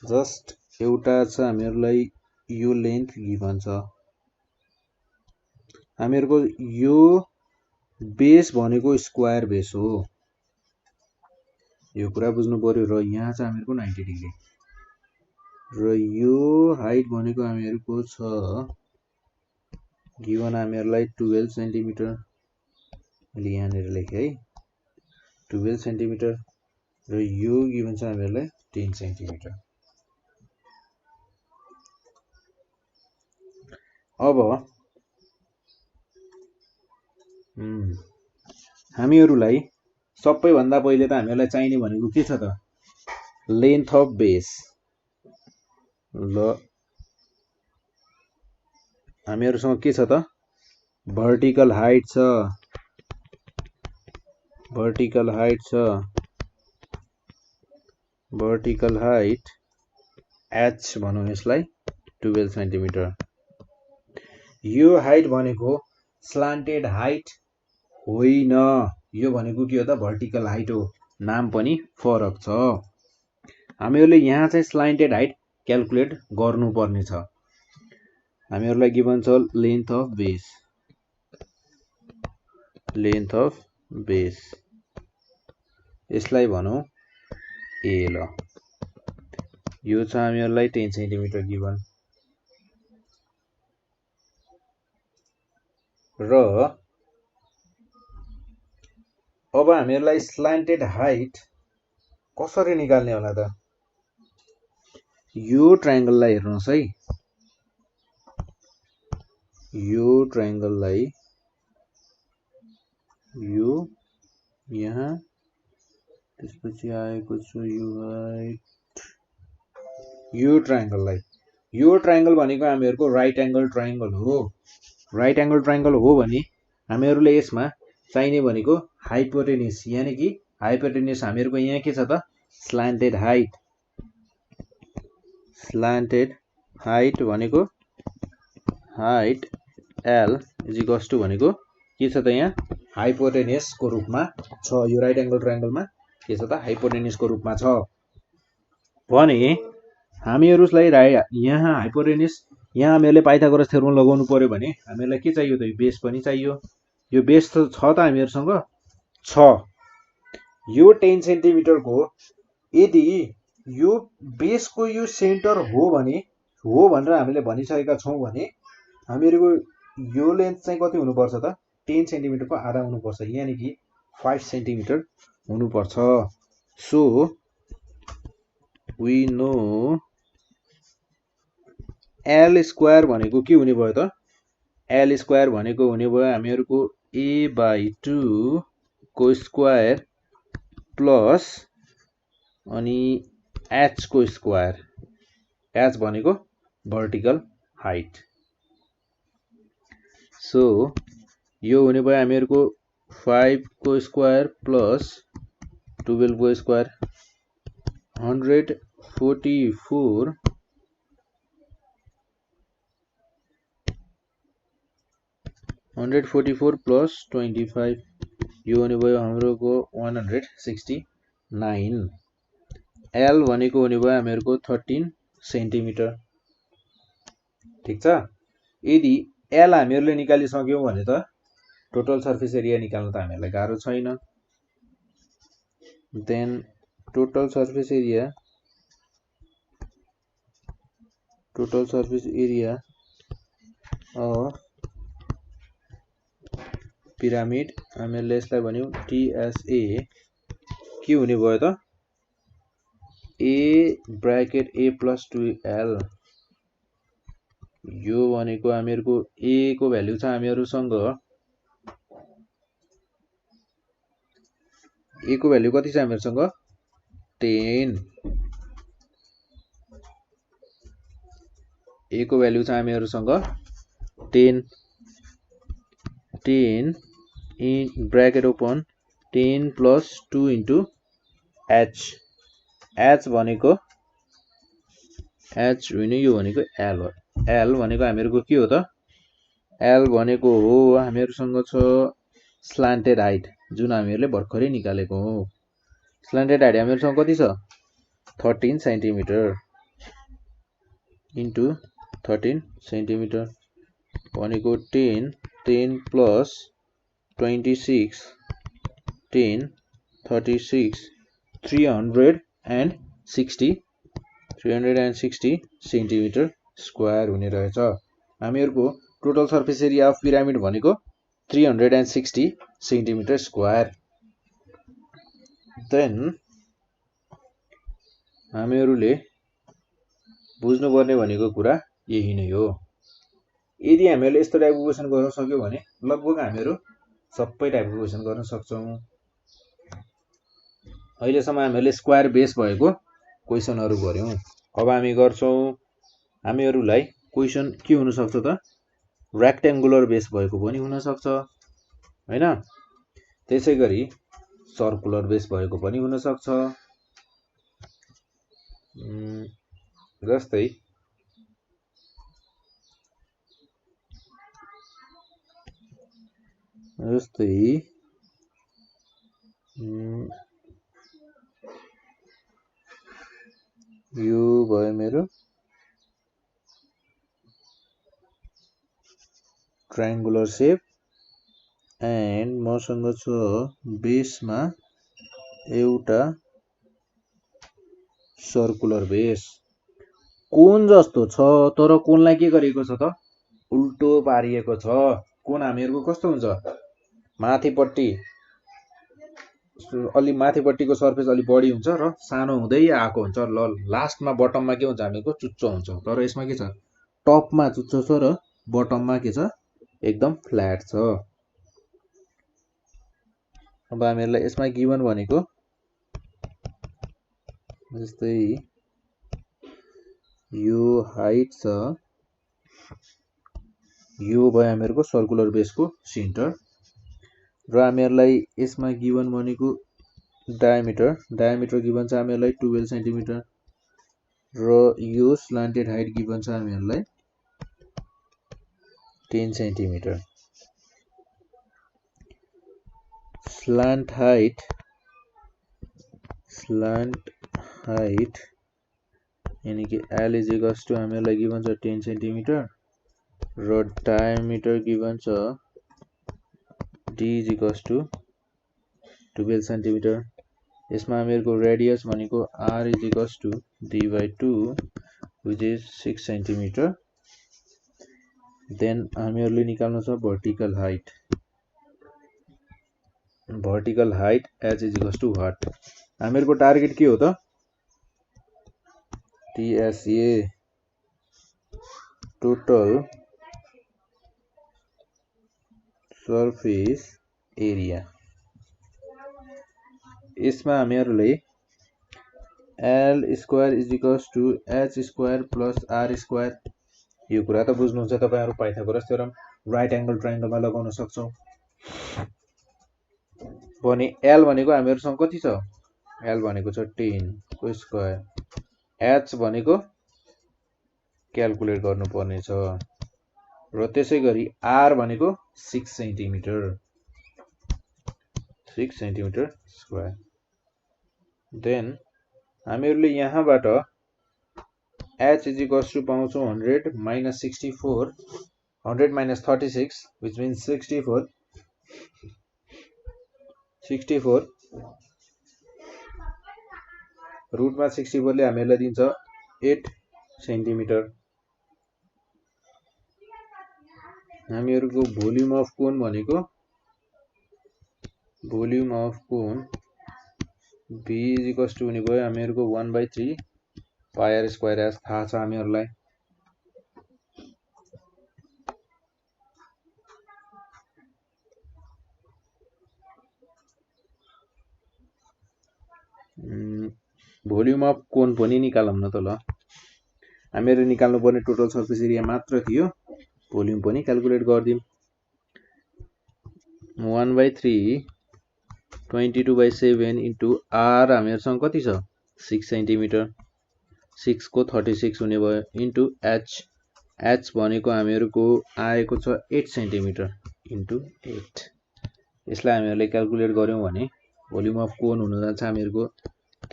जस्ट एउटा छ, हामीहरूलाई यो लेन्थ गिभन छ। हामीहरूको यो बेस भनेको स्क्वायर बेस हो, यो कुरा बुझ्नु पर्यो। र यहाँ छ हामीहरूको 90 डिग्री र यो हाइट भनेको हामीहरूको छ गिभन हामीहरूलाई 12 सेन्टिमिटर। मैले यहाँनिर लेखेँ है 12 सेन्टिमिटर र यो गिभन छ हामीहरूलाई 10 सेन्टिमिटर। अब हामीहरूलाई सबैभन्दा पहिले त हामीहरूलाई चाहिने भनेको के छ त लेन्थ अफ बेस। ल हामीहरूसँग के छ त भर्टिकल हाइट छ, भर्टिकल हाइट h भनौँ यसलाई 12 सेन्टिमिटर। यो हाइट भनेको स्लान्टेड हाइट होइन, यो भनेको के हो त भर्टिकल हाइट हो। नाम पनि फरक छ। हामीहरूले यहाँ चाहिँ स्लान्टेड हाइट क्याल्कुलेट गर्नुपर्ने छ। हामीहरूलाई गिभन छ लेन्थ अफ बेस, यसलाई भनौँ ए। ल यो छ हामीहरूलाई 10 सेन्टिमिटर गिभन र अब हामीहरूलाई स्लान्टेड हाइट कसरी निकाल्ने होला त? यो ट्रायंगललाई हेर्नुहोस् है, यो ट्रायंगललाई यो यहाँ त्यसपछि आएको छ यो हाइट, यो ट्रायंगल भनेको हामीहरूको राइट एंगल ट्रायंगल हो। राइट एंगल ट्रायंगल हो भने हामीहरूले यसमा चाहिने भनेको हाइपोटेन्युस, यानी कि हाइपोटेन्युस हामीहरूको यहाँ के छ त स्लान्टेड हाइट भनेको हाइट L इजिकल्स टु भनेको के छ त यहाँ हाइपोटेन्युसको रूपमा छ। यो राइट एंगल ट्रायंगलमा के छ त हाइपोटेन्युसको रूपमा छ भने हामीहरूलाई यहाँ हाइपोटेन्युस, यहाँ हामीहरूले पाइथागोरस थ्योरम लगाउनु पर्यो भने हामीहरूलाई के चाहियो त बेस पनि चाहियो। यो बेस त छ त हामीहरूसँग छ। यो 10 सेन्टिमिटरको यदि यो बेसको यो सेन्टर हो भनेर हामीले भनिसकेका छौँ भने हामीहरूको यो लेन्थ चाहिँ कति हुनुपर्छ त 10 सेन्टिमिटरको आधा हुनुपर्छ, यानी कि 5 सेन्टिमिटर हुनुपर्छ। So we know L square भनेको के हुने भयो त? L स्क्वायर भनेको हुने भयो हामीहरूको a/2 को स्क्वायर प्लस अनि h को स्क्वायर, h भनेको भर्टिकल हाइट। सो यो हुने भयो हामीहरूको 5 को स्क्वायर प्लस 12 को स्क्वायर 144 प्लस 25 यो हुने भयो हाम्रो 169। L भनेको हुने भयो हामीहरूको 13 सेन्टिमिटर। ठीक छ। यदि L हामीहरूले निकालिसक्यौँ भने त टोटल सर्फेस एरिया निकाल्न त हामीहरूलाई गाह्रो छैन। Then total surface area of pyramid हामीले यसलाई भन्यौँ TSA के हुने भयो त A bracket A plus 2L। यो भनेको हामीहरूको A को भ्यालु छ हामीहरूसँग, A को भ्यालु कति छ हामीहरूसँग 10। A को भ्यालु छ हामीहरूसँग 10 in bracket open 10 plus 2 into H भनेको H होइन, यो भनेको L भनेको हामीहरूको के हो त? L भनेको हो हामीहरूसँग छ स्लान्टेड हाइट जुन हामीहरूले भर्खरै निकालेको हो। स्लान्टेड हाइट हामीहरूसँग कति छ 13 सेन्टिमिटर इन्टु 13 सेन्टिमिटर भनेको 10 प्लस 26 10 36 360 सेन्टिमिटर स्क्वायर हुने रहेछ। हामीहरूको total surface area of pyramid भनेको 360 सेन्टिमिटर स्क्वायर। देन हामीहरूले बुझ्नुपर्ने भनेको कुरा यही नै हो। यदि हामीहरूले यस्तो टाइपको क्वेसन गर्न सक्यो भने लगभग हामीहरू सबै टाइपको क्वेसन गर्न सक्छौँ। अहिलेसम्म हामीहरूले स्क्वायर बेस भएको क्वेसनहरू गर्यौँ। अब हामी गर्छौँ, हामीहरूलाई क्वेसन के हुनसक्छ त रेक्ट्याङ्गुलर बेस भएको पनि हुनसक्छ होइन, त्यसै गरी सर्कुलर बेस भएको पनि हुनसक्छ। जस्तै यो भयो मेरो ट्रायङ्गुलर सेप एन्ड मसँग छ बेसमा एउटा सर्कुलर बेस। कोन जस्तो छ तर कोनलाई के गरिएको छ त उल्टो पारिएको छ। कोन हामीहरूको कस्तो हुन्छ, माथिपट्टि अलि माथिपट्टिको सर्फेस अलि बढी हुन्छ र सानो हुँदै आएको हुन्छ। ल लास्टमा बटममा के हुन्छ हामीहरूको चुच्चो हुन्छ। तर यसमा के छ, टपमा चुच्चो छ र बटममा के छ एकदम फ्ल्याट छ। अब हामीहरूलाई यसमा गिभन भनेको जस्तै यो हाइट छ, यो भयो हामीहरूको सर्कुलर बेसको सेन्टर र हामीहरूलाई यसमा गिभन भनेको डायमिटर गिभन छ हामीहरूलाई 12 सेन्टिमिटर र यो स्लान्टेड हाइट गिभन छ हामीहरूलाई 10 सेन्टिमिटर। स्लान्ट हाइट यानी कि L इज इक्वल्स टु हामीहरूलाई गिभन छ 10 सेन्टिमिटर र डायमिटर गिभन छ D is equals to 12 centimetre. यसमा हामीहरूको रेडियस भनेको R is equals to D/2 which is 6 centimetre. Then हामीहरूले निकाल्नु छ vertical height H is equals to what. हामीहरूको टार्गेट के हो त TSA टोटल सर्फेस एरिया। यसमा हामीहरूले L square is equals to H square plus R square, यो कुरा त बुझ्नुहुन्छ तपाईँहरू पाइथागोरस थ्योरम राइट एङ्गल ट्रायङ्गलमा लगाउन सक्छौँ। भने L भनेको हामीहरूसँग कति छ, L भनेको छ 10 को स्क्वायर, H भनेको क्यालकुलेट गर्नुपर्ने छ र त्यसै गरी R भनेको 6 सेन्टिमिटर स्क्वायर। देन हामीहरूले यहाँबाट H इज इक्वल्स टु पाउँछौँ 100 माइनस 64, 100 माइनस 36 विच मिन्स 64 रुटमा 64 ले हामीहरूलाई दिन्छ 8 सेन्टिमिटर। हामीहरूको भोल्युम अफ कोन भनेको B इज इक्वल्स टु हुने भयो हामीहरूको 1/3 पायर स्क्वायर एस थाहा छ हामीहरूलाई। भोल्युम अफ कोन पनि निकालौँ न त ल। हामीहरू निकाल्नु पर्ने टोटल सर्फेस एरिया मात्र थियो, भोल्युम पनि क्यालकुलेट गरिदिउँ। 1/3 22/7 इन्टु R हामीहरूसँग कति छ 6 सेन्टिमिटर, 6 को 36 हुने भयो इन्टु H भनेको हामीहरूको आएको छ 8 सेन्टिमिटर इन्टु 8। यसलाई हामीहरूले क्यालकुलेट गर्यौँ भने भोल्युम अफ कोन हुन जान्छ हामीहरूको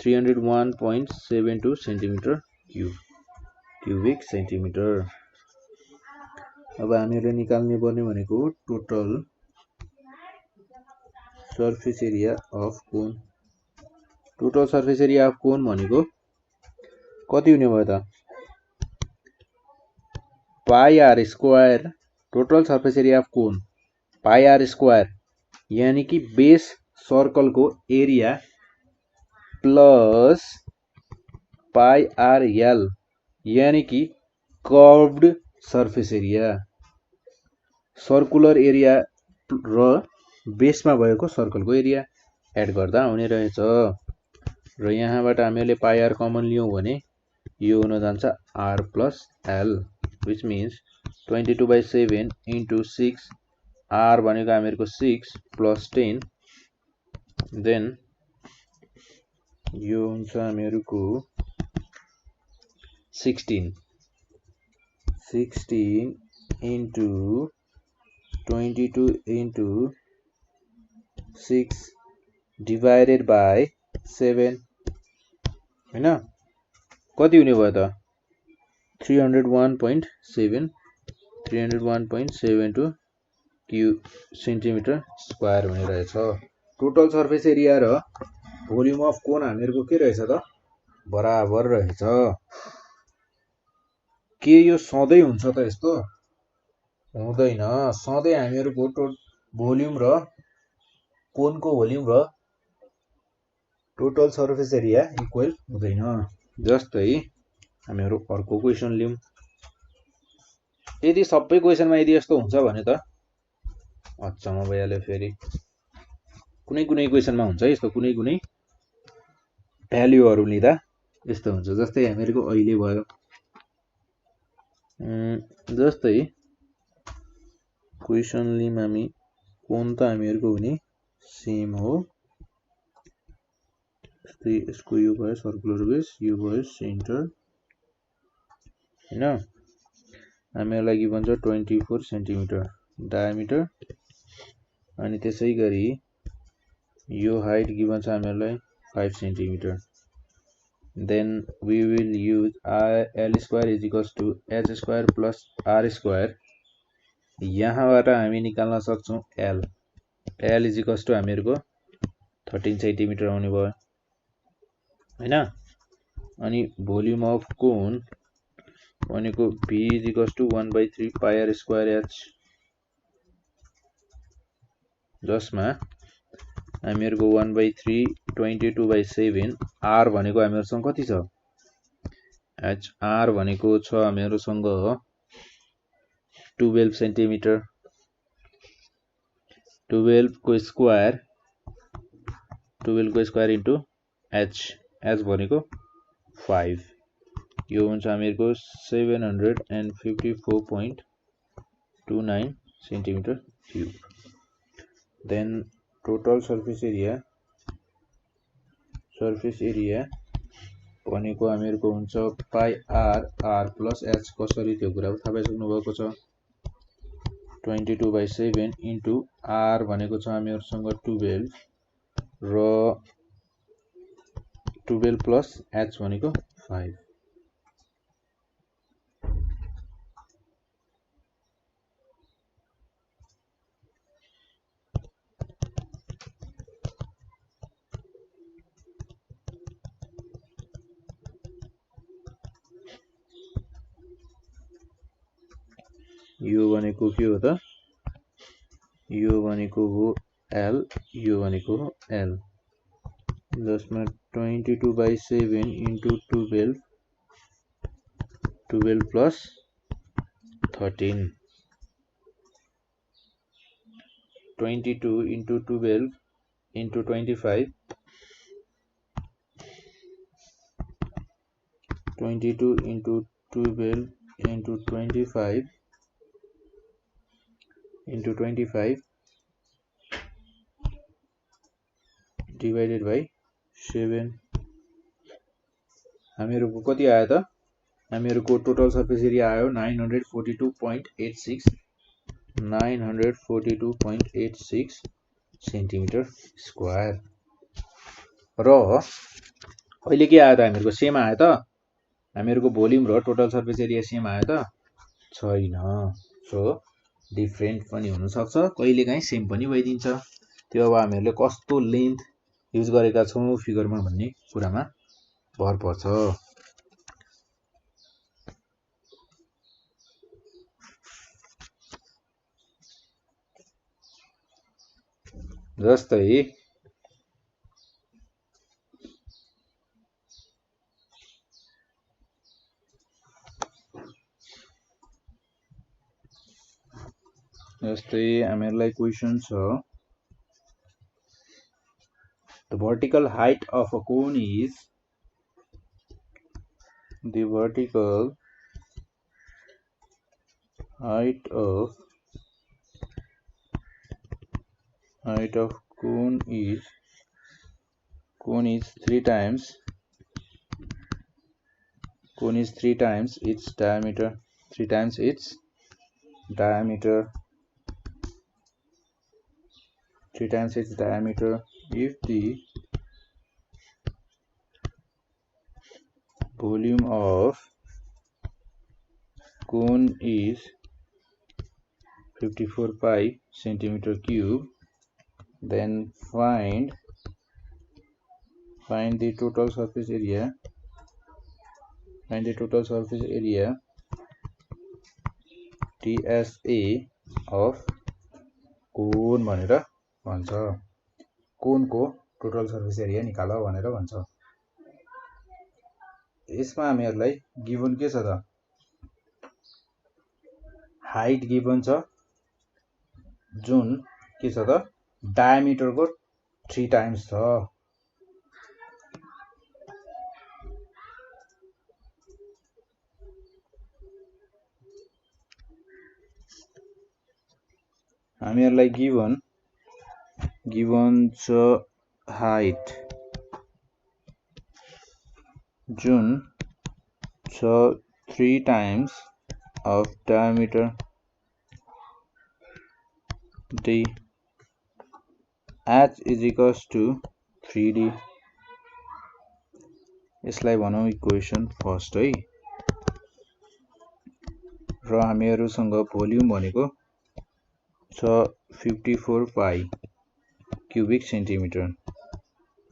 301.72 सेन्टिमिटर क्युबिक सेन्टिमिटर। अब हामीहरूले निकाल्ने पर्ने भनेको total surface area of cone. Total surface area of cone भनेको कति हुने भयो त pi r square total surface area of cone pi r square यानी कि बेस सर्कलको area plus pi r l यानी कि curved surface area circular area र बेसमा भएको सर्कलको एरिया एड गर्दा आउने रहेछ र यहाँबाट हामीले पाई आर कमन लियौं भने यो हुन जान्छ R plus L which means 22/7 into 6 r भनेको हामीहरुको 6 plus 10 then यो हुन्छ हामीहरुको 16 into 22 into 6 divided by 7 हैन कति हुने भयो त 301.72 सेन्टिमिटर स्क्वायर हुने रहेछ टोटल सर्फेस एरिया र भोल्युम अफ कोन हामीहरुको के रहेछ त बराबर रहेछ के यो सधैं हुन्छ त यस्तो हुँदैन सधैं हामीहरुको भोल्युम र कोनको भोल्युम र टोटल सर्फेस एरिया इक्वल हुँदैन जस्तै हामीहरु अर्को क्वेशन लियौं यदि सबै क्वेशनमा यदि यस्तो हुन्छ भने त अचम्म भइहाल्यो फेरि कुनै कुनै क्वेशनमा हुन्छ यस्तो कुनै कुनै भ्यालुहरु लिँदा यस्तो हुन्छ जस्तै हामीहरुको अहिले भयो जस्तै क्वेशन लियौं हामी कोन त हामीहरुको हुने सेम हो जस्तै यसको यो भयो सर्कुलर बेस यो भयो सेन्टर हैन हामीहरुलाई गिभन छ 24 सेन्टिमिटर डायामिटर अनि त्यसैगरी यो हाइट गिभन छ हामीहरुलाई 5 centimetre then we will use l square is equals to h square plus r square यहाँबाट हामी निकाल्न सक्छौं l is equals to हामीहरुको 13 centimetre आउने भयो हैन अनि भोल्युम अफ कोन भनेको v is equals to 1/3 pi r square h जसमा हामीहरुको 1/3 22/7 r भनेको हामीहरुसँग कति छ h r भनेको छ हामीहरुसँग 12 सेन्टिमिटर 12 को स्क्वायर इन्टु h भनेको 5 यो हुन्छ हामीहरुको 754.29 centimetre cube then total surface area भनेको हामीहरुको हुन्छ पाई r plus h कसरी त्यो कुरा थाहा पाइसक्नु भएको छ 22/7 इन्टु r भनेको छ हामीहरुसँग 12 र 12 plus h भनेको 5 यो भनेको के हो त यो भनेको हो l यो भनेको हो l जसमा 22/7 into 12 plus 13 22 into 12 into 25 22 into 12 into 25 into 25 divided by 7 हामीहरुको कति आयो त हामीहरुको टोटल सर्फेस एरिया आयो 942.86 सेन्टिमिटर स्क्वायर र अहिले के आयो त हामीहरुको सेम आयो त हामीहरुको भोल्युम र टोटल सर्फेस एरिया सेम आयो त छैन सो डिफरेन्ट पनि हुन सक्छ कहिलेकाहीँ सेम पनि भइदिन्छ त्यो अब हामीहरुले कस्तो लेन्थ युज गरेका छौं फिगरमा भन्ने कुरामा भर पर्छ। जस्तै हामीहरुलाई क्वेशन छ, the vertical height of a cone is the vertical height of cone is 3 times its diameter, 3 times its diameter if the volume of cone is 54 pi centimeter cube, then find the total surface area TSA of cone भनेर भन्छ। कोन को total surface area निकाल भनेर भन्छ। यसमा हामीहरुलाई given के छ त, हाइट गिवन छ जुन के छ त डायमिटर को 3 टाइम्स छ। हामीहरुलाई गिवन छ हाइट जुन छ 3 times of diameter d, h is equals to 3d। यसलाई भनौं इक्वेसन फर्स्ट है। र हामीहरुसँग भोल्युम भनेको छ 54 पाई क्युबिक सेन्टिमिटर।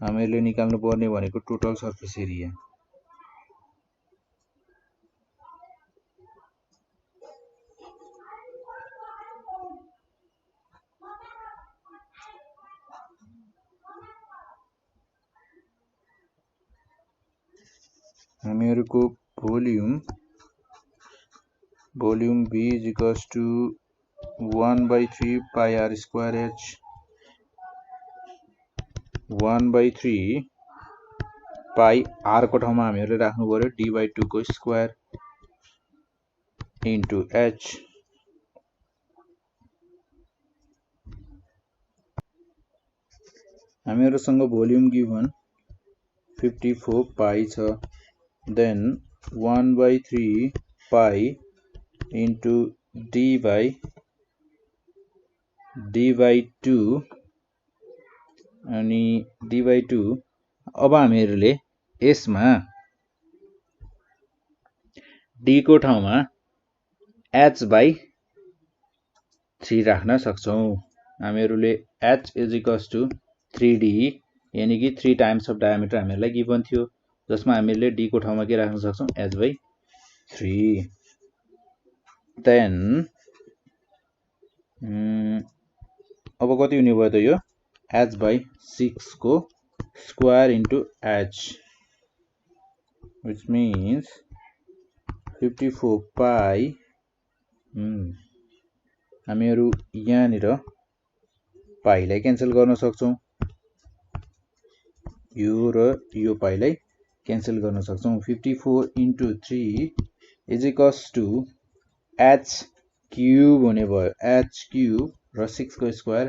हामीहरुले निकाल्नु पर्ने भनेको टोटल सर्फेस एरिया। हामीहरुको volume V is equals to 1/3 pi r square h, 1/3 pi r को ठाउँमा हामीहरुले राख्नु पर्यो d/2 को स्क्वायर इन्टु h। हामीहरुसँग भोल्युम गिवन 54 पाई छ, then 1/3 pi into d/2 अनि d/2। अब हामीहरुले यसमा d को ठाउँमा h/3 राख्न सक्छौं। हामीहरुले h is equals to 3d यानी कि 3 टाइम्स अफ डायमिटर हामीहरुलाई गिवन थियो, जसमा हामीले d को ठाउँमा के राख्न सक्छौं h/3। देन अब कति हुने भयो त यो h/6 को square into h, which means 54 पाई। हामीहरु यहाँनिर पाइलाई क्यान्सल गर्न सक्छौं, यो र यो पाइलाई क्यान्सल गर्न सक्छौं। 54 into 3 is equals to h cube हुने भयो, h क्यूब र 6 को स्क्वायर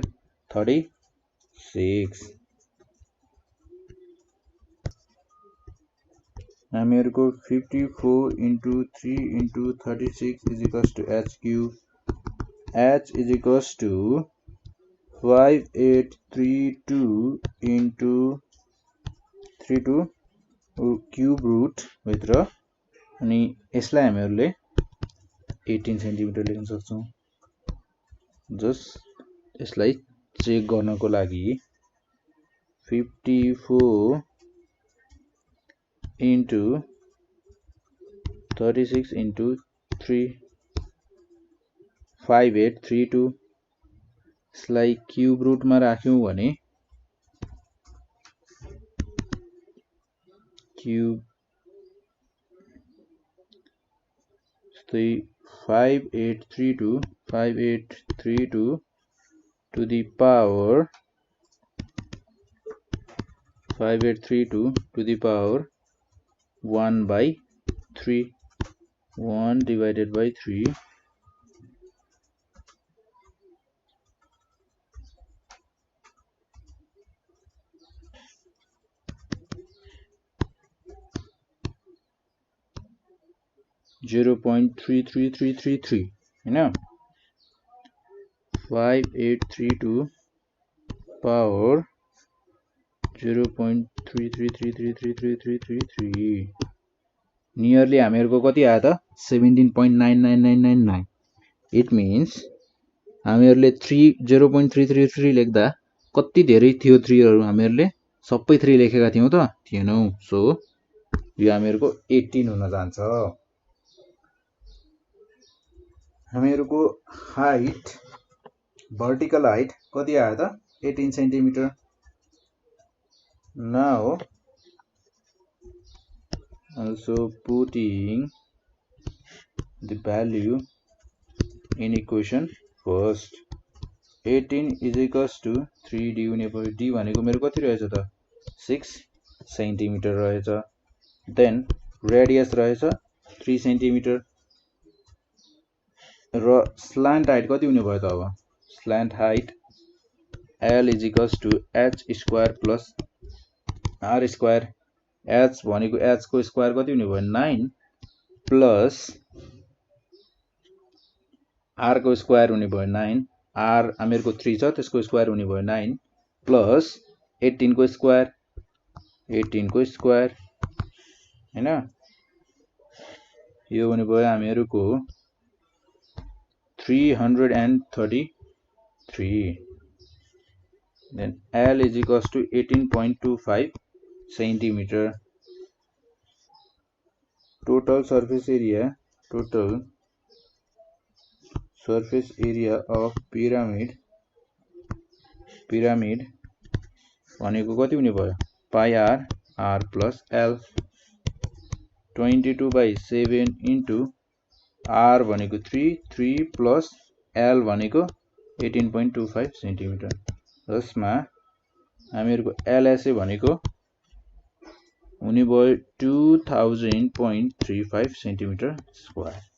36। हामीहरुको 54 into 3 into 36 is equals to h cube, h is equals to 5832 into 32 cube root भित्र, अनि यसलाई हामीहरुले 18 सेन्टिमिटर लेख्न सक्छौं। जस यसलाई चेक गर्नको लागि 54 into 36 into 3 5832 यसलाई क्यूब रुटमा राख्यौं भने cube 5832 to the power 1 by 3 1 divided by 3 0.33333 हैन 5832 power 0.3333333 नियरली हामीहरुको कति आयो त 17.99999 इट मीन्स हामीहरुले 0.333 लेख्दा कति धेरै थियो 3 हरु हामीहरुले सबै 3 लेखेका थियौ त थिएनौ सो यो हामीहरुको 18 हुन जान्छ हामीहरुको हाइट vertical height कति आयो त 18 centimetre now also putting the value in equation first 18 is equals to 3d हुने भयो d भनेको मेरो कति रहेछ त 6 सेन्टिमिटर रहेछ देन रेडियस रहेछ 3 सेन्टिमिटर र स्ल्यान्ट हाइट कति हुने भयो त अब slant height L is equals to h square plus r square h भनेको h को स्क्वायर कति हुने भयो 9 प्लस r को स्क्वायर हुने भयो 9 r हामीहरुको 3 छ त्यसको स्क्वायर हुने भयो 9 प्लस 18 को स्क्वायर हैन यो हुने भयो हामीहरुको 333 then L is equals to 18.25 centimeter total surface area of pyramid भनेको कति हुने भयो pi r plus L 22/7 into r भनेको 3 plus L भनेको 18.25 सेन्टिमिटर जसमा हामीहरुको LSA भनेको हुने भयो 2000.35 सेन्टिमिटर स्क्वायर